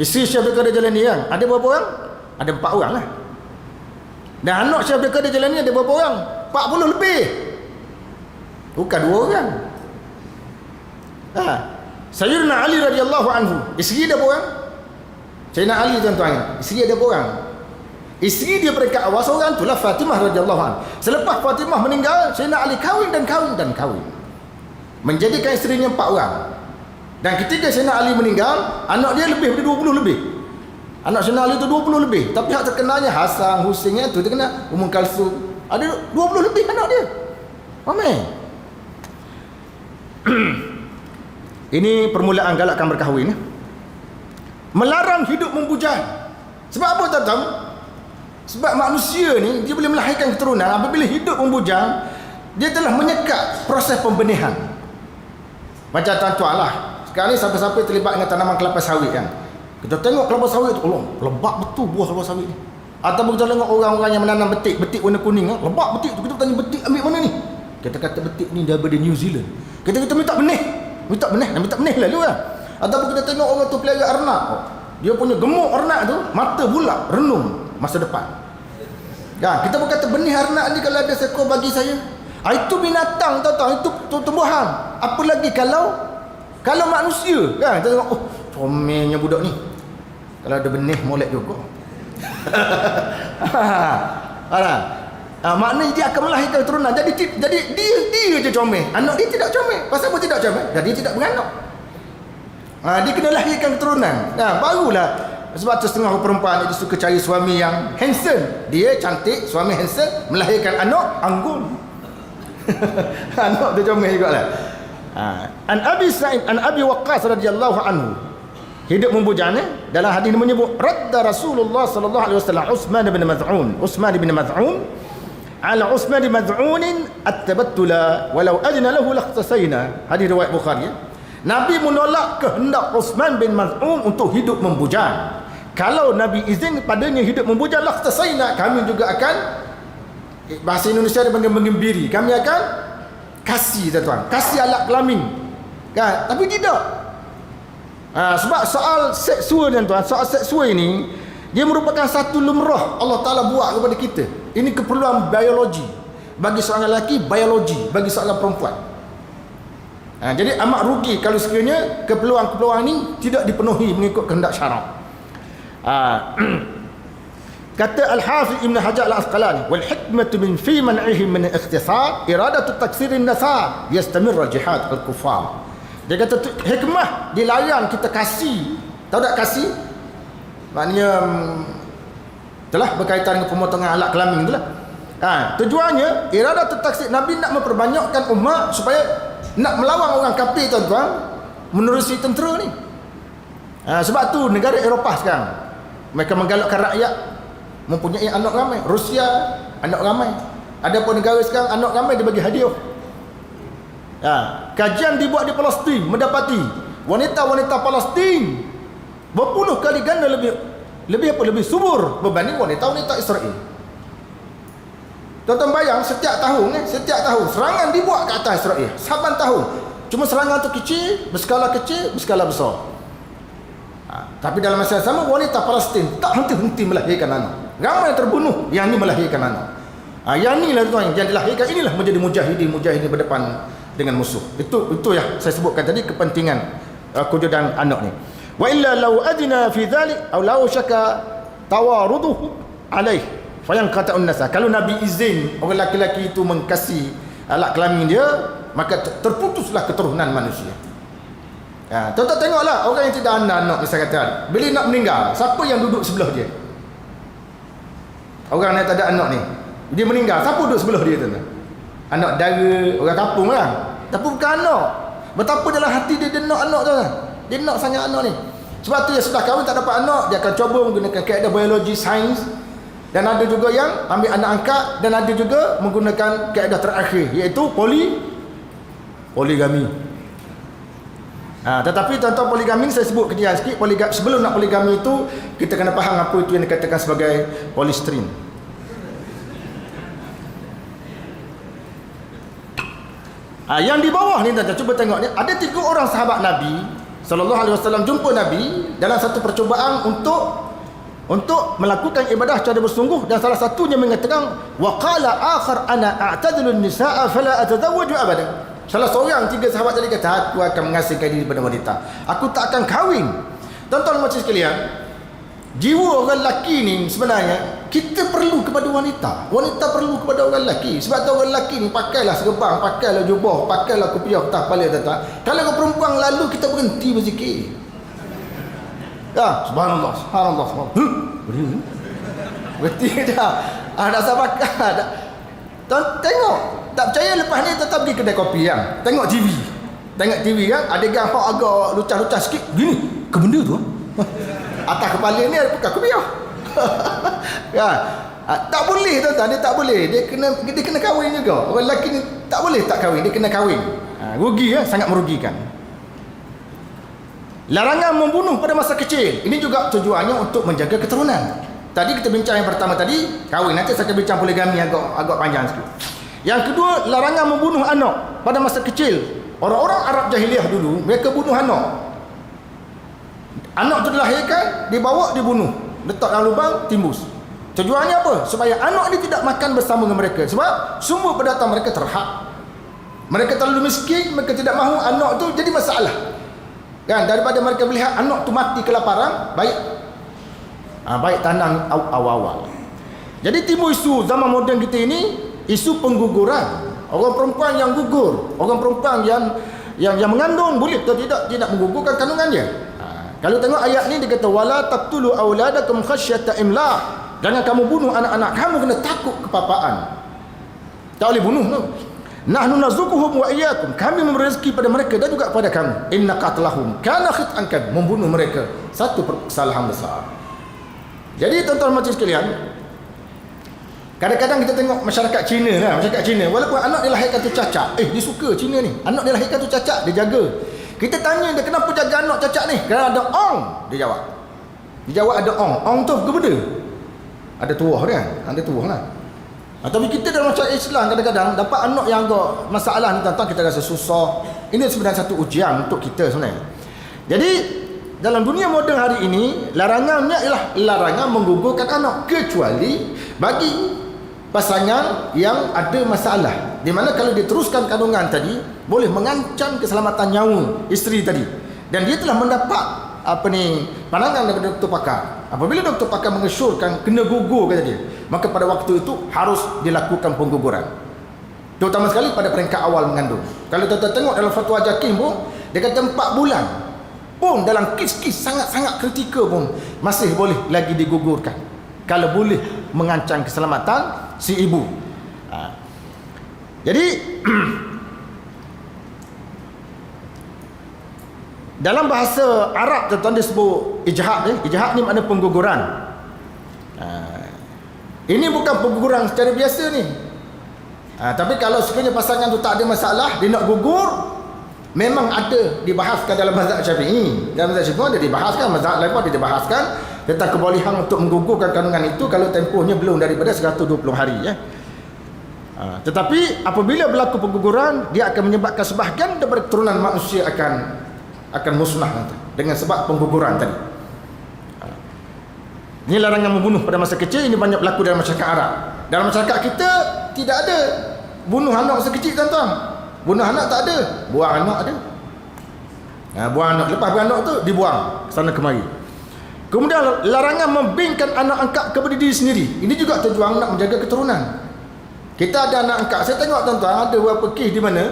Isteri Syekh Abdul Qadir Jailani kan? Ada berapa orang? Ada 4 orang lah. Dan anak Syekh Abdul Qadir Jailani ada berapa orang? 40 lebih. Bukan 2 orang. Sayyidina Ali radhiyallahu anhu, isteri dia berapa orang? Sayyidina Ali tuan-tuan, isteri dia berapa orang? Isteri dia peringkat awal seorang itulah Fatimah radhiyallahu anha. Selepas Fatimah meninggal, Sayyidina Ali kahwin dan kahwin, menjadikan isterinya 4 orang. Dan ketika Sayyidina Ali meninggal, anak dia lebih daripada 20 lebih. Anak Sayyidina Ali itu 20 lebih. Tapi hak terkenalnya Hasan, Husain itu terkenal, Ummul Kalsum. Ada 20 lebih anak dia. Ramai. Ini permulaan galakkan berkahwin. Melarang hidup membujang. Sebab apa tuan-tuan? Sebab manusia ni dia boleh melahirkan keturunan. Apabila hidup membujang, dia telah menyekat proses pembenihan. Macam tuan-tuan lah, sekarang ni siapa-siapa terlibat dengan tanaman kelapa sawit kan, kita tengok kelapa sawit tu, Allah, lebat betul buah kelapa sawit ni. Ataupun kita tengok orang-orang yang menanam betik warna kuning, lebat betik tu. Kita tanya betik ambil mana ni? Kita kata betik ni daripada New Zealand. Kita minta benih lalu lah. Ataupun kita tengok orang tu pelihara arnab, dia punya gemuk arnab tu, mata bulat, renung masa depan. Kita pun kata benih arnab ni kalau ada seekor bagi saya. Itu binatang tuan-tuan, itu tumbuhan. Apa lagi kalau manusia kan? Kita tengok, comelnya budak ni. Kalau ada benih molek juga. Maknanya dia akan melahirkan keturunan. Jadi dia je comel. Anak dia tidak comel. Pasal apa tidak comel? Jadi dia tidak beranak. Dia kena lahirkan keturunan. Barulah. Sebab tu setengah perempuan dia suka cari suami yang handsome. Dia cantik, suami handsome, melahirkan anak anggun. Anak tu comel jugalah. An Abi Sa'id an Abi Waqqas radhiyallahu anhu, hidup membujang dalam hadis menyebut radda Rasulullah sallallahu alaihi wasallam Utsman bin Maz'un ala Utsman bin Maz'un at-tabattula walau adna lahu lakhtasaina. Hadis riwayat Bukhari. Nabi menolak kehendak Utsman bin Maz'un untuk hidup membujang. Kalau Nabi izin padanya hidup membujang, lakhtasaina, kami juga akan, bahasa Indonesia dia panggil menggembiri, kami akan kasih tuan-tuan, kasih alat kelamin kan? Tapi tidak. Sebab soal seksual tuan-tuan, soal seksual ini dia merupakan satu lumrah Allah Ta'ala buat kepada kita. Ini keperluan biologi bagi seorang lelaki, biologi bagi seorang perempuan. Jadi amat rugi kalau sekiranya keperluan-keperluan ini tidak dipenuhi mengikut kehendak syarak. Kata Al-Hafiz Ibn Hajar Al-Asqalani, wal hikmatu min fi man'ihi min ikhtisar iradatu taksirin nasab yastamir jihad al-kuffar. Dia kata hikmah dilarang kita kasih. Tahu tak kasih? Maknanya telah berkaitan dengan pemotongan alat kelamin itulah. Tujuannya iradah taksir Nabi nak memperbanyakkan umat supaya nak melawan orang kafir tuan-tuan menerusi tentera ni. Sebab tu negara Eropah sekarang mereka menggalakkan rakyat mempunyai anak ramai. Rusia anak ramai. Ada pun negara sekarang anak ramai dia bagi hadiah. Kajian dibuat di Palestin mendapati wanita-wanita Palestin berpuluh kali ganda lebih subur berbanding wanita-wanita Israel. Tuan-tuan bayang setiap tahun serangan dibuat ke atas Israel. Saban tahun. Cuma serangan tu kecil, berskala besar. Tapi dalam masa yang sama wanita Palestin tak henti-henti melahirkan anak. Ramai terbunuh, yang ni melahirkan anak. Yang ni lah tuan yang dilahirkan, inilah menjadi mujahidin berdepan dengan musuh. Itu yang saya sebutkan tadi kepentingan kewujudan anak ni. Wa illa law adna fi dhalik aw law syaka tawaruduhu alaih fayanqata'un nasa. Kalau Nabi izin orang lelaki itu mengkasih alat kelamin dia, maka terputuslah keturunan manusia. Tuan-tuan tengoklah orang yang tidak ada anak, saya kata bila nak meninggal, siapa yang duduk sebelah dia? Orang yang tak ada anak ni, dia meninggal, siapa duduk sebelah dia tuan-tuan? Anak dara, orang kampung lah. Tapi bukan anak. Betapa dalam hati dia nak anak tuan-tuan. Dia nak sangat anak ni. Sebab tu yang sudah kahwin tak dapat anak, dia akan cuba menggunakan kaedah biologi, sains. Dan ada juga yang ambil anak angkat, dan ada juga menggunakan kaedah terakhir, iaitu poligami. Tetapi tuan-tuan, poligami saya sebut kejadian sikit. Sebelum nak poligami itu, kita kena faham apa itu yang dikatakan sebagai polistrin. Yang di bawah ni tuan-tuan, cuba tengok ni. Ada 3 orang sahabat Nabi sallallahu alaihi wasallam jumpa Nabi dalam satu percubaan untuk melakukan ibadah secara bersungguh, dan salah satunya mengatakan wa qala akhar ana a'tadilu an-nisaa fala atazawwaju abada. Salah seorang 3 sahabat tadi kata, aku akan mengasihkan diri pada wanita, aku tak akan kahwin. Tuan-tuan macam sekalian, jiwa orang lelaki ni sebenarnya kita perlu kepada wanita. Wanita perlu kepada orang lelaki. Sebab tu orang lelaki ni pakailah serban, pakailah jubah, pakailah kopiah atas kepala tuan-tuan. Kalau kau perempuan lalu kita berhenti berzikir. Subhanallah. Berhenti dah. Nak sabar dah. Tengok. Tak percaya lepas ni tetap pergi kedai kopi kan. Tengok TV kan. Ada gambar agak lucah-lucah sikit. Gini. Ke benda tu? Atas kepala ni ada bekas kopiah. Kan? Tak boleh tuan-tuan. Dia tak boleh. Dia kena kahwin juga. Orang lelaki ni tak boleh tak kahwin. Dia kena kahwin. Rugi ya. Sangat merugikan. Larangan membunuh pada masa kecil. Ini juga tujuannya untuk menjaga keturunan. Tadi kita bincang yang pertama tadi, kahwin. Nanti saya akan bincang poligami agak panjang sikit. Yang kedua, larangan membunuh anak pada masa kecil. Orang-orang Arab jahiliah dulu, mereka bunuh anak. Anak tu dilahirkan, dibawa, dibunuh. Letak dalam lubang, timbus. Tujuannya apa? Supaya anak ni tidak makan bersama dengan mereka. Sebab sumber pendatang mereka terhad. Mereka terlalu miskin, mereka tidak mahu anak tu jadi masalah. Kan, daripada mereka melihat anak tu mati kelaparan, baik tanam awal-awal. Jadi timbul isu zaman moden kita ini, isu pengguguran. Orang perempuan yang gugur, orang perempuan yang mengandung boleh atau tidak menggugurkan kandungan dia. Kalau tengok ayat ni dia kata wala taqtulu auladakum khasyata imlaq. Jangan kamu bunuh anak-anak kamu kena takut kepapaan. Tak boleh bunuh tu. Nahnu narzuquhum wa iyyakum. Kami memberi rezeki pada mereka dan juga pada kamu. Inna qatlahum kana khit'an kabir. Membunuh mereka satu kesalahan besar. Jadi tuan-tuan macam sekalian, kadang-kadang kita tengok masyarakat Cina lah, walaupun anak dilahirkan tu cacat, dia suka Cina ni. Anak dilahirkan tu cacat, dia jaga. Kita tanya dia kenapa jaga anak cacat ni? Kerana ada ong, dia jawab. Dia jawab ada ong. Ong tu ke benda? Ada tuah kan? Ada tuah lah. Tapi kita dalam masyarakat Islam kadang-kadang dapat anak yang agak masalah ni tuan-tuan, kita rasa susah. Ini sebenarnya satu ujian untuk kita sebenarnya. Jadi dalam dunia moden hari ini, larangannya ialah larangan menggugurkan anak, kecuali bagi pasangan yang ada masalah, di mana kalau dia teruskan kandungan tadi boleh mengancam keselamatan nyawa isteri tadi, dan dia telah mendapat pandangan daripada doktor pakar. Apabila doktor pakar mengesyorkan kena gugur kata dia, maka pada waktu itu harus dilakukan pengguguran, terutama sekali pada peringkat awal mengandung. Kalau tuan-tuan tengok dalam fatwa Jakim pun dia kata 4 bulan pun dalam kes-kes sangat-sangat kritikal pun masih boleh lagi digugurkan kalau boleh mengancam keselamatan si ibu. Jadi dalam bahasa Arab tuan-tuan disebut ijhad. Ijhad ni makna pengguguran. Ini bukan pengguguran secara biasa ni. Tapi kalau sekiranya pasangan tu tak ada masalah, dia nak gugur, memang ada dibahaskan dalam mazhab Syafi'i. Dalam mazhab Syafi'i ada dibahaskan, mazhab lain pun ada dibahaskan tentang kebolehan untuk menggugurkan kandungan itu kalau tempohnya belum daripada 120 hari ya. Tetapi apabila berlaku pengguguran, dia akan menyebabkan sebahagian daripada keturunan manusia akan musnah nanti dengan sebab pengguguran tadi. Ini larangan membunuh pada masa kecil. Ini banyak berlaku dalam masyarakat Arab. Dalam masyarakat kita tidak ada bunuh anak masa kecil tuan-tuan. Bunuh anak tak ada, buang anak ada. Buang anak, lepas buang anak tu dibuang sana kemari. Kemudian larangan membingkan anak angkat kepada diri sendiri. Ini juga tujuan nak menjaga keturunan. Kita ada anak angkat. Saya tengok tuan-tuan ada beberapa kes di mana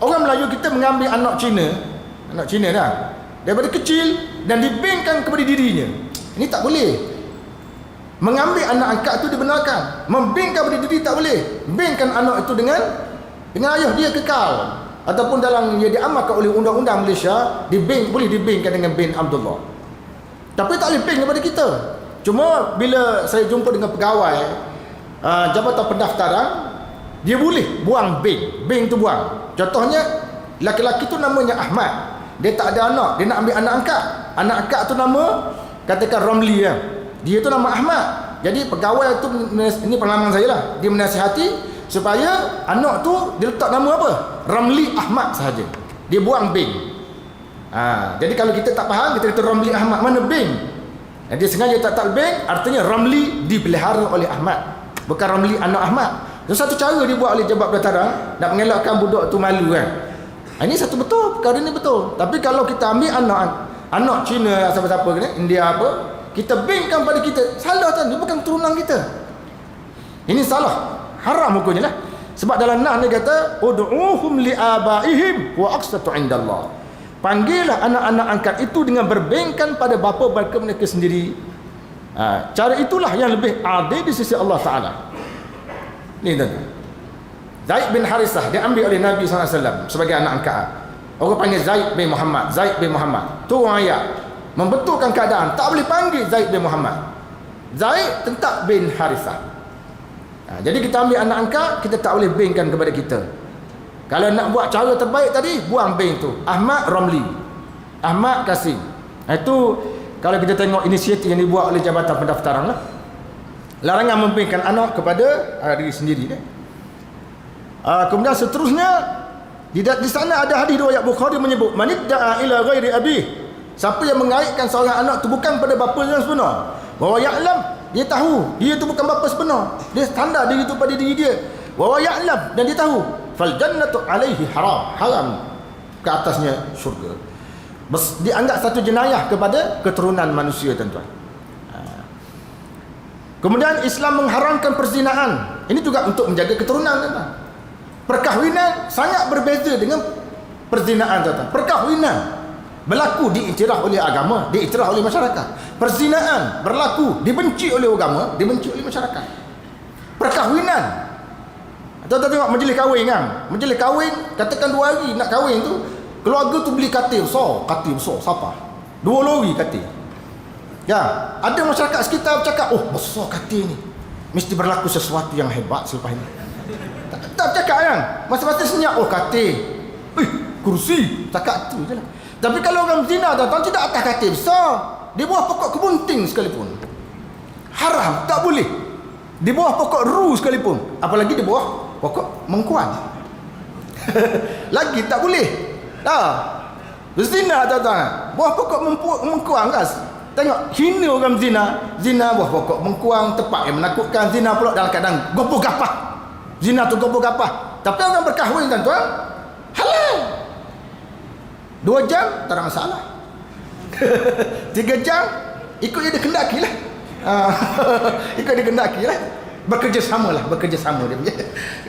orang Melayu kita mengambil anak Cina dah daripada kecil dan dibingkan kepada dirinya. Ini tak boleh. Mengambil anak angkat itu dibenarkan. Membingkan kepada diri tak boleh. Bingkan anak itu dengan ayah dia kekal, ataupun dalam ia diamalkan oleh undang-undang Malaysia, boleh dibingkan dengan bin Abdullah. Tapi tak boleh bing kepada kita. Cuma bila saya jumpa dengan pegawai Jabatan Pendaftaran, dia boleh buang bin tu buang. Contohnya laki-laki tu namanya Ahmad, dia tak ada anak, dia nak ambil anak angkat. Anak angkat tu nama katakan Ramli ya. Dia tu nama Ahmad. Jadi pegawai tu, ini pengalaman saya lah, dia menasihati supaya anak tu dia letak nama apa? Ramli Ahmad sahaja. Dia buang bin. Jadi kalau kita tak faham, kita kata Ramli Ahmad, mana bin? Dia sengaja tak bin, artinya Ramli dipelihara oleh Ahmad, bukan Ramli anak Ahmad. Itu satu cara dia buat oleh Jabatan Pendaftaran nak mengelakkan budak tu malu kan. Ini satu betul, perkara ini betul. Tapi kalau kita ambil anak Cina siapa-siapa ni, India apa, kita bingkan pada kita, salah tuan, dia bukan keturunan kita. Ini salah. Haram hukumnya lah. Sebab dalam nas dia kata ud'uhum liabaihim wa aqsatu indallah. Panggillah anak-anak angkat itu dengan berbengkan pada bapa mereka sendiri. Cara itulah yang lebih adil di sisi Allah Ta'ala. Ni tuan. Zaid bin Harisah diambil oleh Nabi SAW sebagai anak angkat. Orang panggil Zaid bin Muhammad. Tu orang ayat membetulkan keadaan, tak boleh panggil Zaid bin Muhammad. Zaid tentak bin Harisah. Jadi kita ambil anak angkat, kita tak boleh bingkan kepada kita. Kalau nak buat cara terbaik tadi, buang bing tu. Ahmad Ramli, Ahmad Kasim. Itu kalau kita tengok inisiatif yang dibuat oleh Jabatan Pendaftaran lah. Larangan membingkan anak kepada diri sendiri. Kemudian seterusnya di sana ada hadis riwayat Bukhari menyebut manidda'a ila ghairi abih. Siapa yang mengaitkan seorang anak tu bukan pada bapa yang sebenar, bahwa ya'lam, dia tahu dia tu bukan bapa sebenar, dia standar diri tu pada diri dia, wa ya'lam, dan dia tahu, fal jannatu alaihi haram ke atasnya syurga. Dianggap satu jenayah kepada keturunan manusia tuan-tuan. Kemudian Islam mengharamkan perzinaan. Ini juga untuk menjaga keturunan tuan-tuan. Perkahwinan sangat berbeza dengan perzinaan tuan-tuan. Perkahwinan berlaku diiktiraf oleh agama, diiktiraf oleh masyarakat. Perzinaan berlaku dibenci oleh agama, dibenci oleh masyarakat. Perkahwinan, tuan-tuan tengok majlis kahwin kan, majlis kahwin katakan 2 hari nak kahwin tu, keluarga tu beli katil besar siapa? 2 lori katil. Ya, ada masyarakat sekitar bercakap, oh besar katil ni, mesti berlaku sesuatu yang hebat selepas ini. Tak cakap kan, masa-masa senyap, oh katil, kursi, cakap tu je lah. Tapi kalau orang zina tuan-tuan tidak atas katil besar, di bawah pokok kebunting sekalipun haram, tak boleh. Di bawah pokok ru sekalipun, apalagi di bawah pokok mengkuan lagi tak boleh. Berzina tuan-tuan, bawah pokok mengkuang guys. Tengok hina orang zina bawah pokok mengkuang, tempat yang menakutkan. Zina pula dalam keadaan gopoh gapah, zina tu gopoh gapah. Tapi orang berkahwin tuan-tuan halal. 2 jam tak ada masalah. 3 jam ikut dia kendaki lah. Ikut dia kendaki lah. Bekerjasama dia punya.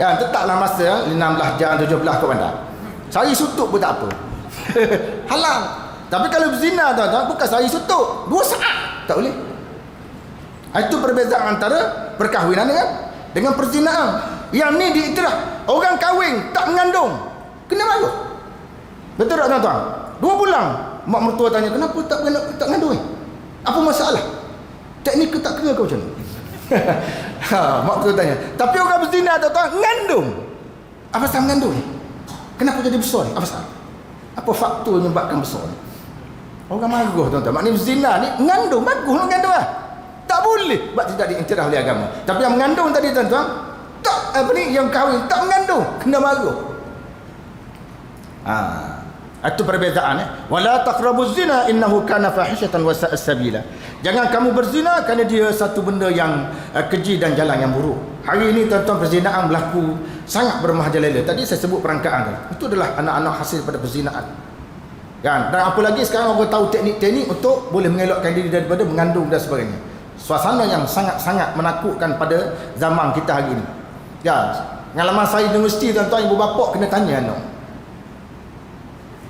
Kan, tetaplah masa 16 jam 17 ke bandar. Sehari sutuk pun tak apa. Halal. Tapi kalau berzina tuan-tuan, bukan sehari sutuk, 2 saat tak boleh. Itu perbezaan antara perkahwinan dengan perzinaan. Yang ni diiktiraf. Orang kahwin tak mengandung, kena marah. Betul tak tuan-tuan? 2 bulan mak mertua tanya, kenapa tak mengandung? Apa masalah? Teknik ke tak kena kau macam ni? Mak mertua tanya. Tapi orang berzina tuan-tuan mengandung. Apa pasal mengandung? Kenapa jadi besar ni? Apa pasal? Apa faktor yang menyebabkan besar ni? Orang marah tuan-tuan. Maknanya berzina ni mengandung, bagus mengandung lah. Tak boleh sebab tidak diiktiraf oleh agama. Tapi yang mengandung tadi tuan-tuan, tak yang kahwin tak mengandung, kena marah. Itu perbezaan. Wala taqrabuz zina innahu kana fahishatan wa sa'a sabila. Jangan kamu berzina kerana dia satu benda yang keji dan jalan yang buruk. Hari ini tuan-tuan perzinaan berlaku sangat bermahjalela. Tadi saya sebut perangkaan tu. Itu adalah anak-anak hasil daripada perzinaan. Kan? Dan apa lagi sekarang orang tahu teknik-teknik untuk boleh mengelakkan diri daripada mengandung dan sebagainya. Suasana yang sangat-sangat menakutkan pada zaman kita hari ini. Ya, pengalaman saya di universiti tuan-tuan, ibu bapa kena tanya anak.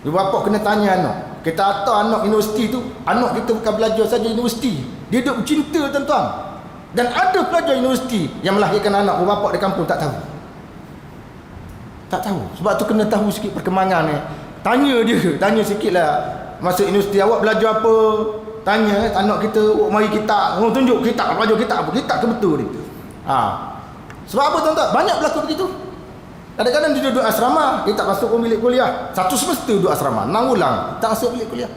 Ibu bapa kena tanya anak. Kita hantar anak universiti tu, anak kita bukan belajar saja universiti, dia duduk bercinta tuan-tuan. Dan ada pelajar universiti yang melahirkan anak, ibu bapa di kampung tak tahu. Tak tahu. Sebab tu kena tahu sikit perkembangan ni. Tanya dia, tanya sikitlah masuk universiti awak belajar apa? Tanya anak kita, mari kita tunjuk kita belajar kita apa? Kita ke betul ni? Sebab apa tuan-tuan? Banyak berlaku begitu. Kadang-kadang dia duduk asrama, dia tak masuk bilik kuliah. Satu semester duduk asrama, 6 bulan tak masuk bilik kuliah.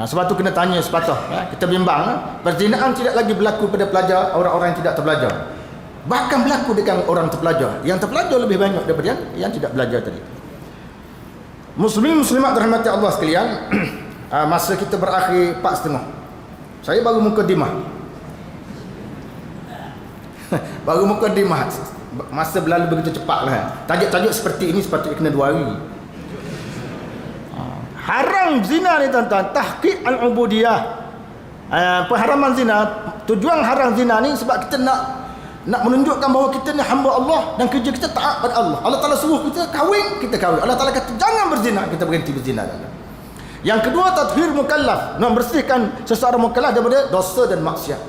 Sebab tu kena tanya sepatah. Kita bimbang, perzinaan tidak lagi berlaku pada pelajar, orang-orang yang tidak terbelajar. Bahkan berlaku dengan orang terpelajar. Yang terpelajar lebih banyak daripada yang tidak belajar tadi. Muslimin muslimat dirahmati Allah sekalian, masa kita berakhir 4.30. Saya baru mukadimah. Baru mukadimah. Masa berlalu begitu cepatlah. Tajuk-tajuk seperti ini sepatutnya kena 2 hari. Haram zina ni tuan-tuan, tahqiq al-ubudiyah. Pengharaman zina, tujuan haram zina ni sebab kita nak menunjukkan bahawa kita ni hamba Allah dan kerja kita taat pada Allah. Allah Taala suruh kita kahwin, kita kahwin. Allah Taala kata jangan berzina, kita berhenti berzina. Yang kedua, tathhir mukallaf, membersihkan seseorang mukallaf daripada dosa dan maksiat.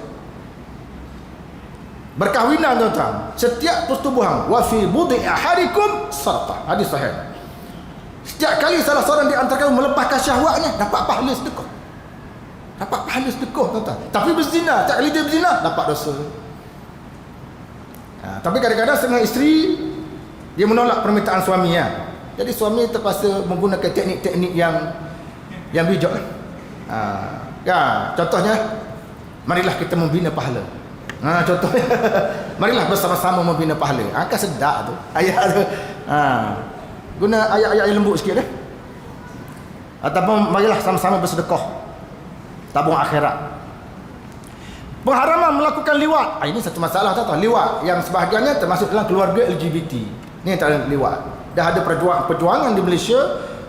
Berkahwinan tuan-tuan, setiap pertubuhan wa fi bud'i ahadikum sadaqah. Hadis sahih. Setiap kali salah seorang di antara kamu melepaskan syahwatnya, dapat pahala sedekah. Dapat pahala sedekah tuan-tuan. Tapi berzina, tak kali dia berzina, dapat dosa. Tapi kadang-kadang setengah isteri dia menolak permintaan suami ya. Jadi suami terpaksa menggunakan teknik-teknik yang bijak. Contohnya, marilah kita membina pahala. Contohnya, marilah bersama-sama membina pahala. Kan sedap tu ayat tu. Guna ayat-ayat yang lembut sikit ataupun marilah sama-sama bersedekah tabung akhirat. Pengharaman melakukan liwat. Ini satu masalah tuan-tuan. Liwat yang sebahagiannya termasuk dalam keluarga LGBT. Ini antara liwat. Dah ada perjuangan di Malaysia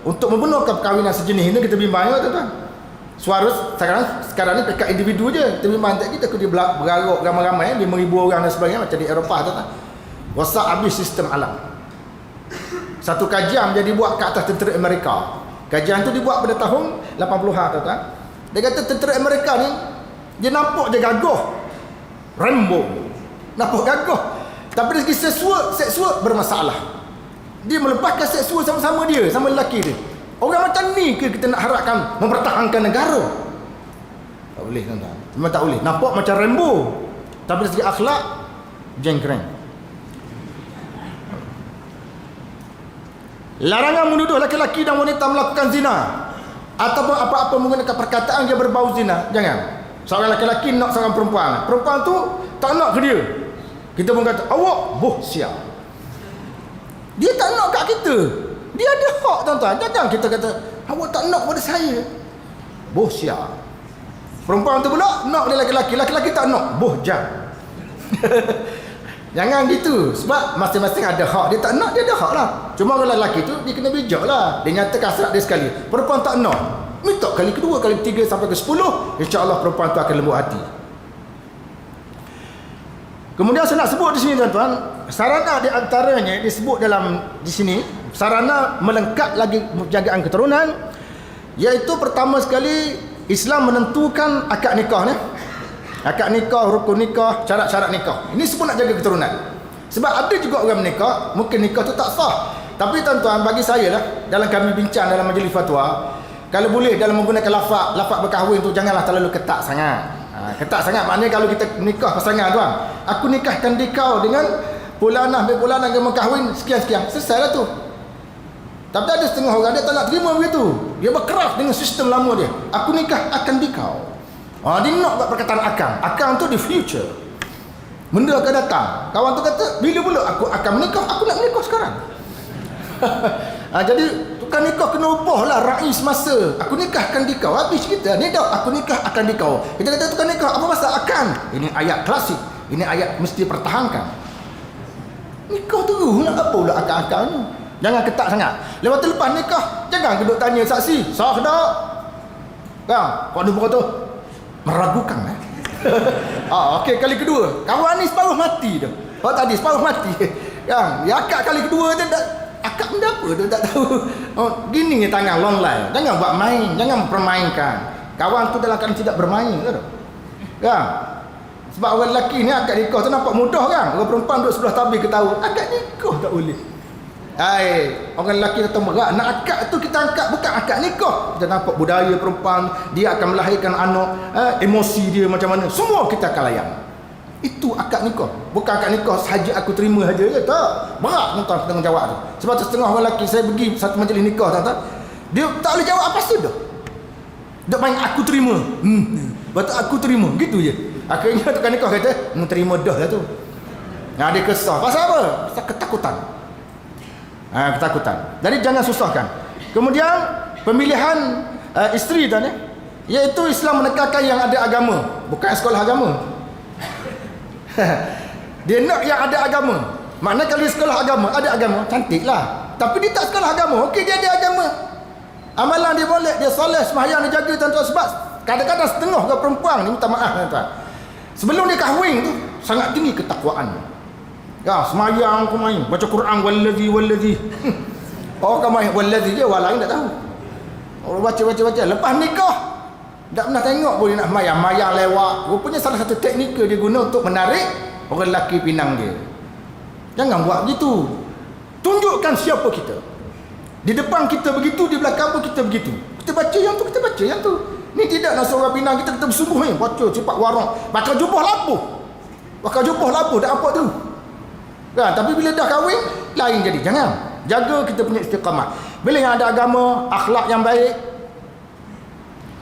untuk membenarkan perkahwinan sejenis. Ini kita bimbang ya tuan-tuan. Suara sekarang ni pekat individu je. Kita bimbang tak kita dia bergaruk ramai-ramai 5,000 orang dan sebagainya macam di Eropah tuan-tuan. Rosak habis sistem alam. Satu kajian dia dibuat ke atas tentera Amerika. Kajian tu dibuat pada tahun 80-an tuan-tuan. Dia kata tentera Amerika ni dia nampak je gagah, Rambo, nampak gagah, tapi dari segi seksual bermasalah. Dia melepaskan seksual sama-sama dia, sama lelaki dia. Orang macam ni ke kita nak harapkan mempertahankan negara? Tak boleh tuan-tuan. Memang tak boleh. Nampak macam Rambo, tapi dari segi akhlak jengkreng. Larangan menuduh laki-laki dan wanita melakukan zina ataupun apa-apa menggunakan perkataan yang berbau zina. Jangan. Seorang laki-laki nak seorang perempuan, perempuan tu tak nak ke dia, kita pun kata awak boh siap. Dia tak nak kat kita, dia ada hak tuan-tuan. Jangan kita kata awak tak nak pada saya, boh siap. Perempuan tu pula nak dia laki-laki, laki-laki tak nak, boh jam. Jangan gitu. Sebab masing-masing ada hak. Dia tak nak, dia ada hak lah. Cuma kalau lelaki tu dia kena bijak lah. Dia nyatakan hasrat dia sekali, perempuan tak nak, minta kali kedua, kali ketiga sampai ke 10, insya-Allah perempuan tu akan lembut hati. Kemudian saya nak sebut di sini tuan-tuan, sarana di antaranya disebut di sini, sarana melengkap lagi penjagaan keturunan, iaitu pertama sekali Islam menentukan akad nikah ni. Akad nikah, rukun nikah, syarat-syarat nikah. Ini semua nak jaga keturunan. Sebab ada juga orang menikah, mungkin nikah tu tak sah. Tapi tuan-tuan, bagi saya lah, dalam kami bincang dalam majlis fatwa, kalau boleh dalam menggunakan lafaz berkahwin tu janganlah terlalu ketat sangat. Ketat sangat maknanya kalau kita nikah pasangan tuan, aku nikahkan dikau dengan Pulanah bin Pulanah yang berkahwin sekian-sekian, selesai lah tu. Tapi ada setengah orang dia tak nak terima begitu. Dia berkeras dengan sistem lama dia. Aku nikah akan dikau. Dia nak buat perkataan akang. Akang tu di future, benda akan datang. Kawan tu kata, bila pula aku akan menikah? Aku nak menikah sekarang. Jadi tukang nikah kena ubah lah rais masa. Aku nikahkan dikau. Habis kita ni dah aku nikah akan dikau. Kita kata tukang nikah apa pasal akan? Ini ayat klasik. Ini ayat mesti pertahankan. Nikah tu nak apa pula akan-akan ni? Jangan ketat sangat. Lepas tu lepas nikah, jangan duduk tanya saksi, sah tak? Kau ada berkata meragukan okey, kali kedua, kawan ni separuh mati dah. Tadi separuh mati. Ya, akak kali kedua tu tak, akak benda apa tu tak tahu. Gini tangan longlai. Jangan buat main, jangan permainkan. Kawan tu dalam keadaan tidak bermain kan? Ya. Sebab orang lelaki ni akad nikah tu nampak mudah kan? Orang perempuan duduk sebelah tabir ketahu, akad nikah tak boleh. Orang lelaki datang berat, nak akad tu kita angkat bukan akad nikah. Kita nampak budaya perempuan, dia akan melahirkan anak, emosi dia macam mana, semua kita akan layan. Itu akad nikah. Bukan akad nikah sahaja aku terima saja je, tak. Berat tuan tanggungjawab tu. Sebab tu setengah orang lelaki, saya pergi satu majlis nikah tuan-tuan, dia tak boleh jawab apa sudah. Dia main aku terima. Betul aku terima, gitu je. Akhirnya tukang nikah kata, terima dah lah tu. Dia kesah. Pasal apa? Pasal ketakutan. Ketakutan. Jadi jangan susahkan. Kemudian pemilihan isteri tuan ya, iaitu Islam menekankan yang ada agama, bukan sekolah agama. Dia nak yang ada agama. Maknanya kalau dia sekolah agama, ada agama, cantiklah. Tapi dia tak sekolah agama, okey dia ada agama. Amalan dia boleh, dia soleh, sembahyang dia jaga tuan-tuan. Sebab kadang-kadang setengah ke perempuan ni, minta maaf tuan-tuan, sebelum dia kahwin tu sangat tinggi ketakwaan. Ya, semayang aku main, baca Quran wallazi. Orang main wallazi je, orang lain tak tahu. Orang baca. Lepas nikah tak pernah tengok pun dia nak mayang lewat. Rupanya salah satu teknikal dia guna untuk menarik orang lelaki pinang dia. Jangan buat begitu. Tunjukkan siapa kita. Di depan kita begitu, di belakang pun kita begitu. Kita baca yang tu, kita baca yang tu. Ni tidak nak seorang pinang kita bersungguh ni. Baca cepat warang. Bakal jubah lapuh dah apa tu. Kan? Tapi bila dah kahwin, lain jadi. Jangan. Jaga kita punya istiqamah. Bila yang ada agama, akhlak yang baik.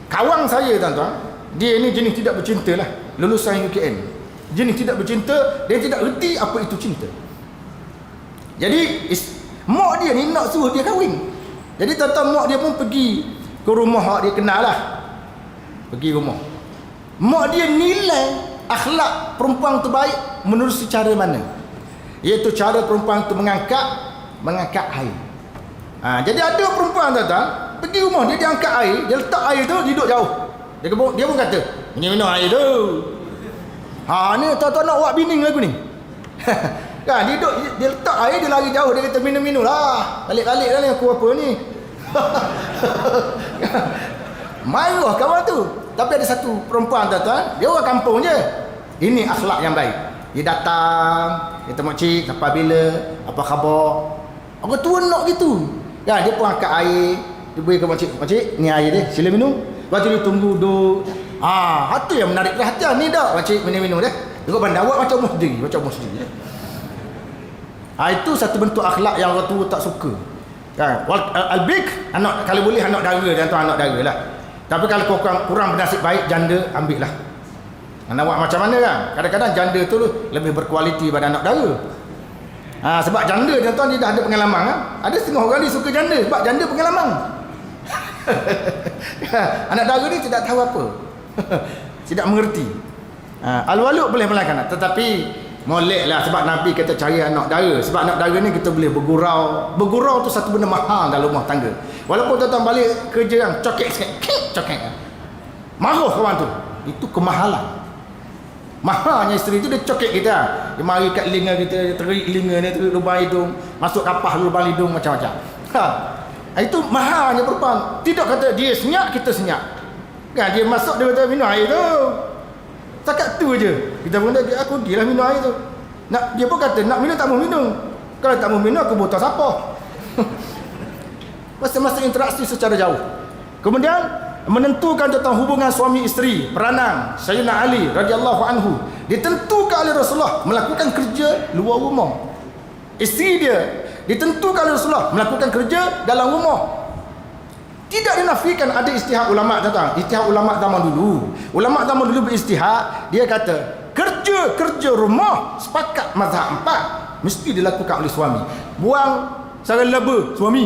Kawan saya tuan-tuan, dia ni jenis tidak bercinta lah. Lulusan UKN. Jenis tidak bercinta, dia tidak reti apa itu cinta. Jadi, mak dia ni nak suruh dia kahwin. Jadi tuan-tuan, mak dia pun pergi ke rumah hak dia kenal lah. Pergi rumah. Mak dia nilai akhlak perempuan tu baik menurut cara mana? Iaitu cara perempuan tu mengangkat air. Jadi ada perempuan tuan-tuan, pergi rumah dia angkat air, dia letak air tu, dia duduk jauh. Dia pun kata, minum air tu. Ni tuan-tuan nak buat bini lagu ni. Kan dia duduk, dia letak air, dia lari jauh, dia kata minum lah. Balik-balik dah ni aku apa ni. Marah kawan tu. Tapi ada satu perempuan tuan-tuan, dia orang kampung je. Ini akhlak yang baik. Dia datang, dia tengok cik, sampai bila, apa khabar. Orang tua nak gitu. Ya, dia pun angkat air, dia beri ke makcik, ni air dia, sila minum. Lepas tu dia tunggu duduk. Itu yang menarik perhatian ni dah. Makcik minum dia. Tengok bandar awak macam umur sendiri. Itu satu bentuk akhlak yang orang tua tak suka. Kan? Al-bik, anak, kalau boleh anak dara, tuan anak dara lah. Tapi kalau kurang bernasib baik, janda ambil lah. Nak buat macam mana kan? Kadang-kadang janda tu lebih berkualiti pada anak dara. Sebab janda tuan-tuan dia dah ada pengalaman kan? Ada setengah orang dia suka janda sebab janda pengalaman. Anak dara ni tidak tahu apa. Tidak mengerti. Al-waluk boleh melakukan, tetapi molek lah sebab Nabi kata cari anak dara. Sebab anak dara ni kita boleh bergurau. Bergurau tu satu benda mahal dalam rumah tangga. Walaupun tuan-tuan balik kerja yang cokek sikit, cokek. Marah kawan tu. Itu kemahalan. Mahalnya isteri tu dia cokek kita. Dia mari kat linga kita, dia terik linga ni, terik lubang hidung, masuk kapah lubang hidung macam-macam. Itu mahalnya perempuan. Tidak kata dia senyap, kita senyap. Kan dia masuk dia kata minum air tu. Takat tu je. Kita pun dah aku pergilah minum air tu. Dia pun kata nak minum tak mau minum. Kalau tak mau minum aku butuh siapa? Masa-masa interaksi secara jauh. Kemudian menentukan tentang hubungan suami isteri, peranan Sayyidina Ali radhiyallahu anhu ditentukan oleh Rasulullah melakukan kerja luar rumah. Isteri dia ditentukan oleh Rasulullah melakukan kerja dalam rumah. Tidak dinafikan ada ijtihad ulama tentang ijtihad ulama zaman dulu. Ulama zaman dulu berijtihad, dia kata kerja rumah sepakat mazhab 4 mesti dilakukan oleh suami. Buang sarang laba suami,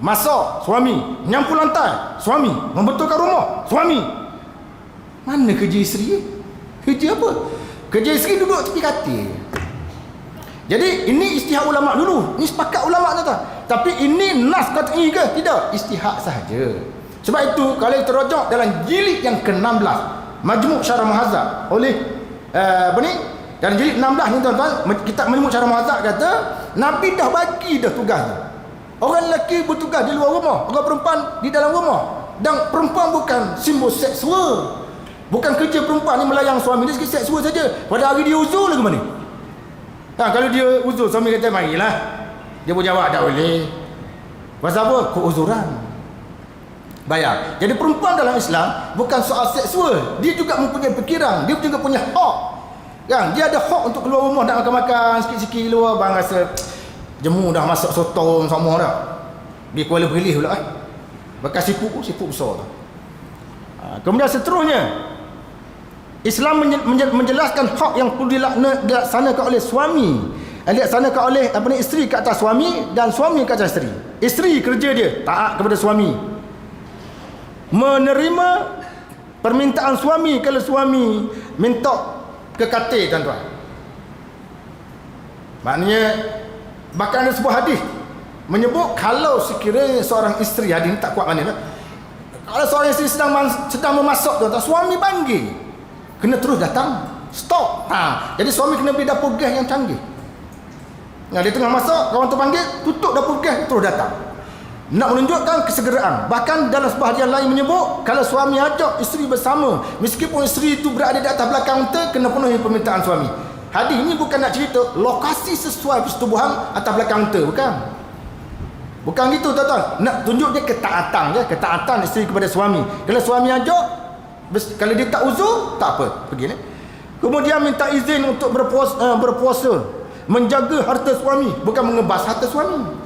masak suami, menyapu lantai suami, membetulkan rumah suami. Mana kerja isteri? Kerja apa? Kerja isteri duduk tepi katil. Jadi ini ijtihad ulama dulu, ini sepakat ulama tu. Tapi ini nas qat'i ke? Tidak, ijtihad sahaja. Sebab itu kalau kita rujuk dalam jilid yang ke-16 Majmu' Syarah Muhazzab oleh dalam jilid 16 ni tuan-tuan, kitab Majmu' Syarah Muhazzab kata Nabi dah bagi dah tugas tu. Orang lelaki bertugas di luar rumah, orang perempuan di dalam rumah. Dan perempuan bukan simbol seksual. Bukan kerja perempuan ni melayang suami dia sikit seksual saja. Pada hari dia uzur lagi mana? Kalau dia uzur, suami kata marilah, dia pun jawab tak boleh. Pasal apa? Keuzuran. Bayar. Jadi perempuan dalam Islam bukan soal seksual, dia juga mempunyai fikiran, dia juga punya hak. Dia ada hak untuk keluar rumah nak makan-makan sikit-sikit luar. Bang rasa jemu dah masak sotong semua dah, dia Kuala Perlis pula bekas siput besar tu. Kemudian seterusnya Islam menjelaskan hak yang perlu dilaksanakan oleh suami, dilaksanakan oleh isteri ke atas suami dan suami ke atas isteri. Isteri kerja dia taat kepada suami, menerima permintaan suami kalau suami minta ke katil tuan-tuan. Maknanya bahkan ada sebuah hadis menyebut kalau sekiranya seorang isteri, hadis ni tak kuat mana lah, kalau seorang isteri sedang memasak tuan-tuan, suami panggil, kena terus datang, stop. Jadi suami kena beli dapur gas yang canggih. Dia tengah masak, kawan tu panggil, tutup dapur gas, terus datang. Nak menunjukkan kesegeraan. Bahkan dalam sebuah hadis lain menyebut kalau suami ajak isteri bersama, meskipun isteri itu berada di atas belakang unta, kena penuhi permintaan suami. Hadis ini bukan nak cerita lokasi sesuai persetubuhan atas belakang unta, bukan gitu tuan-tuan. Nak tunjuk dia ketaatan, ketaatan isteri kepada suami. Kalau suami ajak, kalau dia tak uzur, tak apa, pergi ni. Kemudian minta izin untuk berpuasa, menjaga harta suami, bukan mengebas harta suami.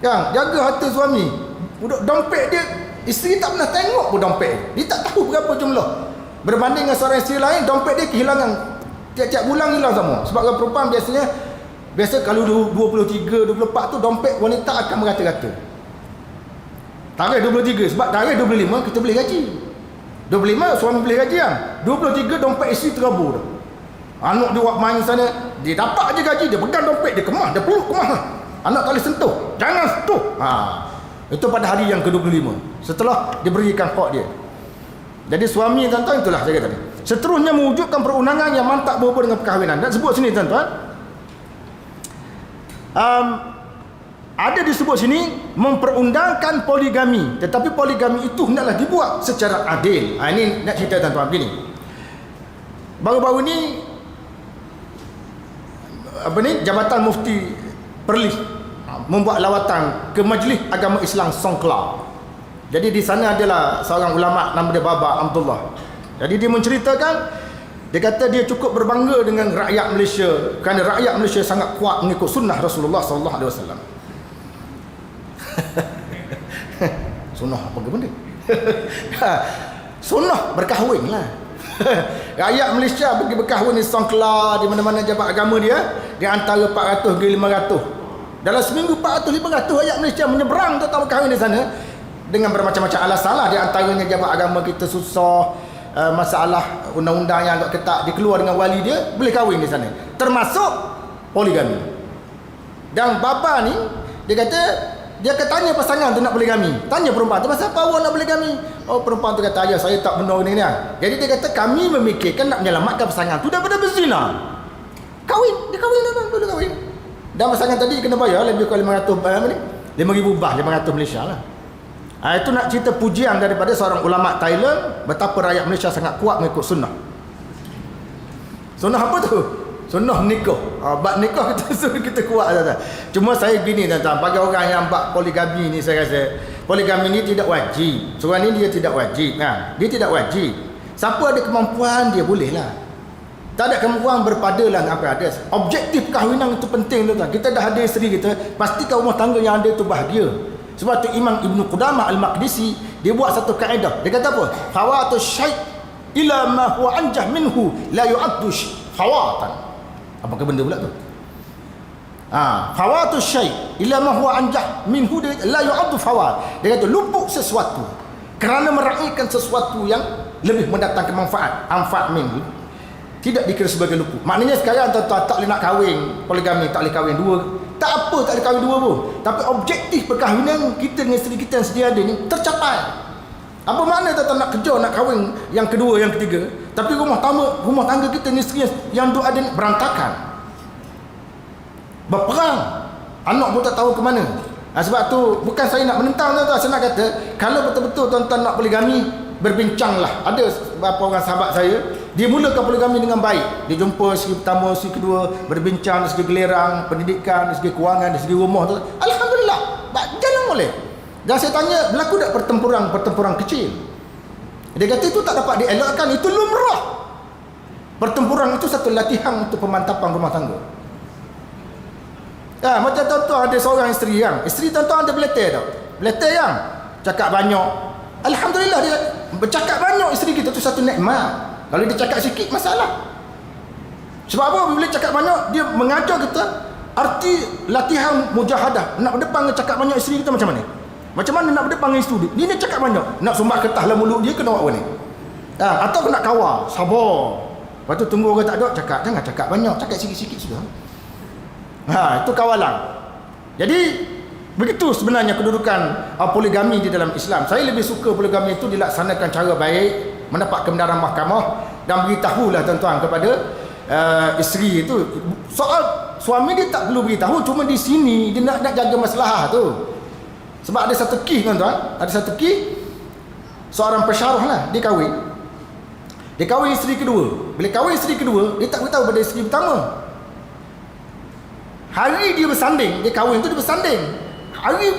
Jaga harta suami. Dompet dia, isteri tak pernah tengok pun dompet dia tak tahu berapa jumlah. Berbanding dengan seorang isteri lain, dompet dia kehilangan, tiap-tiap bulan hilang semua. Sebab orang perempuan biasa kalau 23, 24 tu dompet wanita akan merata-rata. Tarikh 23, sebab tarikh 25 kita boleh gaji. 25 suami boleh gaji 23 dompet isteri terabur dah. Anak dia buat main sana, dia dapat je gaji, dia pegang dompet, dia kemas, dia peluk kemas. Anak tak boleh sentuh, jangan sentuh. Itu pada hari yang ke-25 setelah diberikan hak dia. Jadi suami tuan-tuan itulah saya kata tadi. Seterusnya mewujudkan perundangan yang mantap berhubung dengan perkahwinan. Dan sebut sini tuan-tuan, ada disebut sini memperundangkan poligami, tetapi poligami itu hendaklah dibuat secara adil. Ini nak cerita tuan-tuan begini. Baru-baru ni Jabatan Mufti Perlis membuat lawatan ke Majlis Agama Islam Songkla. Jadi di sana adalah seorang ulama nama dia Baba Abdullah. Jadi dia menceritakan, dia kata dia cukup berbangga dengan rakyat Malaysia kerana rakyat Malaysia sangat kuat mengikut sunnah Rasulullah sallallahu alaihi wasallam. Sunnah apa ke benda? Sunnah berkahwin lah. Rakyat Malaysia pergi berkahwin di Songkla, di mana-mana jabat agama dia, di antara 400 ke 500. Dalam seminggu 400-500 rakyat Malaysia menyeberang untuk berkahwin di sana dengan bermacam-macam alasan lah. Di antaranya jabat agama kita susah, masalah undang-undang yang agak ketat, dia keluar dengan wali dia, boleh kahwin di sana, termasuk poligami. Dan bapa ni dia kata, dia akan tanya pasangan tu nak poligami, tanya perempuan tu, pasal apa awak nak poligami? Oh, perempuan tu kata, ayah saya tak benar ni. Jadi dia kata kami memikirkan nak menyelamatkan pasangan tu daripada berzina. Kahwin, dia kahwin tuan-tuan, boleh kahwin. Dan pasangan tadi kena bayar lebih kurang 5,000 bah 500 Malaysia lah. Itu nak cerita pujian daripada seorang ulama Thailand betapa rakyat Malaysia sangat kuat mengikut sunnah. Sunnah apa tu? Sunnah nikah. Bab nikah kita suruh kita kuat tuan-tuan. Cuma saya gini tuan-tuan, bagi orang yang bab poligami ni saya rasa poligami ni tidak wajib. Seorang ni dia tidak wajib. Dia tidak wajib. Siapa ada kemampuan dia boleh lah. Tak ada kemampuan berpadalah dengan apa yang ada. Objektif perkahwinan itu penting tuan-tuan. Kita dah ada isteri kita, pastikan rumah tangga yang ada itu bahagia. Sebab tu Imam Ibn Qudamah Al-Maqdisi dia buat satu kaedah. Dia kata apa? Fawatu syai' ila ma huwa anjah minhu la yu'addu fawatan. Apakah benda pula tu? Fawatu syai' ila ma huwa anjah minhu la yu'addu fawat. Dia kata luput sesuatu kerana meraihkan sesuatu yang lebih mendatangkan manfaat minhu tidak dikira sebagai luput. Maknanya sekarang tuan-tuan tak boleh nak kahwin poligami, tak boleh kahwin dua. Tak apa, tak boleh kahwin dua pun. Tapi objektif perkahwinan kita dengan isteri kita yang sedia ada ni tercapai. Apa makna tuan-tuan nak kerja, nak kahwin yang kedua, yang ketiga, tapi rumah tangga kita ni isteri yang dua ada ni berantakan, berperang, anak pun tak tahu ke mana. Sebab tu bukan saya nak menentang tuan-tuan, saya nak kata kalau betul-betul tuan-tuan nak poligami, berbincanglah. Ada beberapa orang sahabat saya, dia mulakan poligami dengan baik. Dia jumpa segi pertama, segi kedua, berbincang dari segi gelerang, pendidikan, dari segi kewangan, dari segi rumah tu. Alhamdulillah, jalan boleh. Dan saya tanya, berlaku tak pertempuran kecil? Dia kata itu tak dapat dielakkan, itu lumrah. Pertempuran itu satu latihan untuk pemantapan rumah tangga. Macam tuan-tuan ada seorang isteri tuan-tuan ada beletir tau. Beletir yang cakap banyak. Alhamdulillah dia bercakap banyak isteri kita tu satu nikmat. Kalau dia cakap sikit masalah. Sebab apa? Bila cakap banyak dia mengajar kita arti latihan mujahadah. Nak berdepan dengan cakap banyak isteri kita macam mana? Macam mana nak berdepan dengan isteri dia? Dia cakap banyak. Nak sumbat ketah dalam mulut dia kena buat apa ni? Atau nak kawal, sabar. Lepas tu tunggu orang tak ada cakap. Jangan cakap banyak, cakap sikit-sikit sudah. Itu kawalan. Jadi begitu sebenarnya kedudukan poligami di dalam Islam. Saya lebih suka poligami itu dilaksanakan cara baik, mendapat kebenaran mahkamah dan beritahulah tuan-tuan kepada isteri itu. Soal suami dia tak perlu beritahu, cuma di sini dia nak jaga masalah tu. Sebab ada satu kes tuan-tuan, seorang pesyarah lah, dia kahwin isteri kedua. Bila kahwin isteri kedua, dia tak beritahu pada isteri pertama. Hari dia bersanding, dia kahwin tu dia bersanding. Hari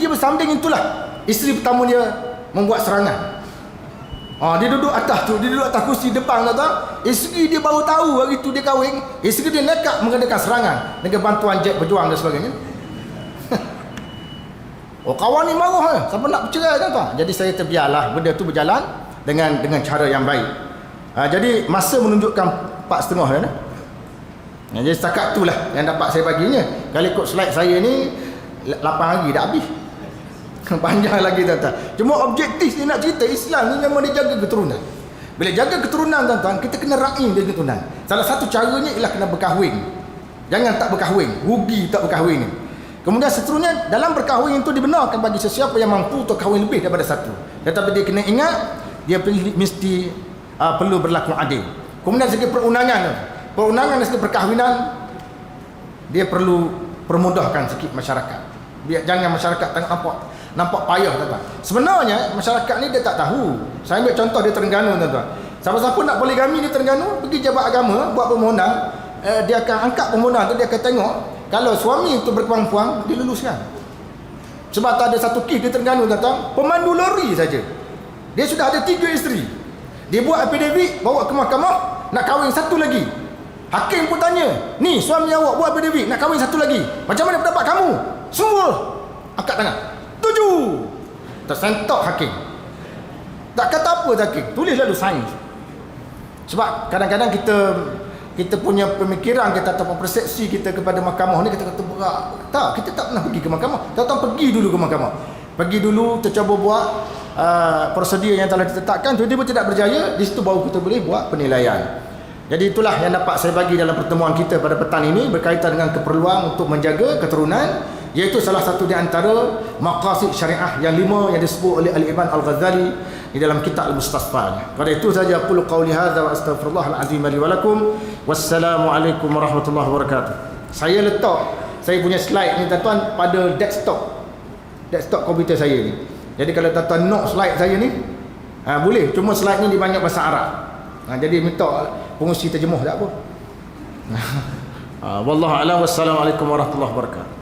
dia bersanding itulah isteri pertama dia membuat serangan. Dia duduk atas kursi depan tuan-tuan. Isteri dia baru tahu hari tu dia kahwin, isteri dia nekat mengadakan serangan dengan bantuan jet berjuang dan sebagainya. Kawan ni marah, siapa nak bercerai tuan-tuan. Jadi saya terbiarlah benda tu berjalan dengan cara yang baik. Jadi masa menunjukkan 4.5 kan. Jadi setakat itulah yang dapat saya baginya. Kalau ikut slide saya ni 8 hari dah habis. Panjang lagi tuan-tuan. Cuma objektif dia nak cerita Islam ni memang dia jaga keturunan. Bila jaga keturunan tuan-tuan, kita kena rahim dia keturunan. Salah satu caranya ialah kena berkahwin. Jangan tak berkahwin, rugi tak berkahwin ni. Kemudian seterusnya dalam berkahwin itu dibenarkan bagi sesiapa yang mampu untuk kahwin lebih daripada satu. Tetapi dia kena ingat dia mesti perlu berlaku adil. Kemudian segi perundangan dari segi perkahwinan dia perlu permudahkan sikit masyarakat. Biar jangan masyarakat nampak payah tuan-tuan. Sebenarnya masyarakat ni dia tak tahu. Saya ambil contoh di Terengganu tuan-tuan. Siapa-siapa nak poligami di Terengganu pergi jabat agama buat permohonan, dia akan angkat permohonan tu, dia akan tengok kalau suami itu berkemampuan diluluskan. Sebab tak ada satu kes di Terengganu tuan-tuan, pemandu lori saja. Dia sudah ada 3 isteri. Dia buat affidavit bawa ke mahkamah nak kahwin satu lagi. Hakim pun tanya, ni suami awak buat affidavit nak kahwin satu lagi. Macam mana pendapat kamu? Semua angkat tangan. Setuju. Tersentak hakim. Tak kata apa hakim. Tulis lalu sains. Sebab kadang-kadang kita punya pemikiran kita ataupun persepsi kita kepada mahkamah ni kita kata berat. Tak, kita tak pernah pergi ke mahkamah. Tuan-tuan pergi dulu ke mahkamah. Pergi dulu, tercuba buat prosedur yang telah ditetapkan, tiba-tiba tidak berjaya, di situ baru kita boleh buat penilaian. Jadi itulah yang dapat saya bagi dalam pertemuan kita pada petang ini berkaitan dengan keperluan untuk menjaga keturunan, iaitu salah satu di antara maqasid syariah yang 5 yang disebut oleh Al-Imam Al-Ghazali di dalam kitab Al-Mustasfa. Pada itu saja aku qauli hadza wa astaghfirullahal azim li wa lakum. Wassalamualaikum warahmatullahi wabarakatuh. Saya letak saya punya slide ni tuan-tuan pada desktop komputer saya ni. Jadi kalau tuan-tuan note slide saya ni boleh, cuma slide ni di banyak bahasa Arab. Jadi minta pengurusi terjemuh tak apa. Wallahu a'lam. Wassalamualaikum warahmatullahi wabarakatuh.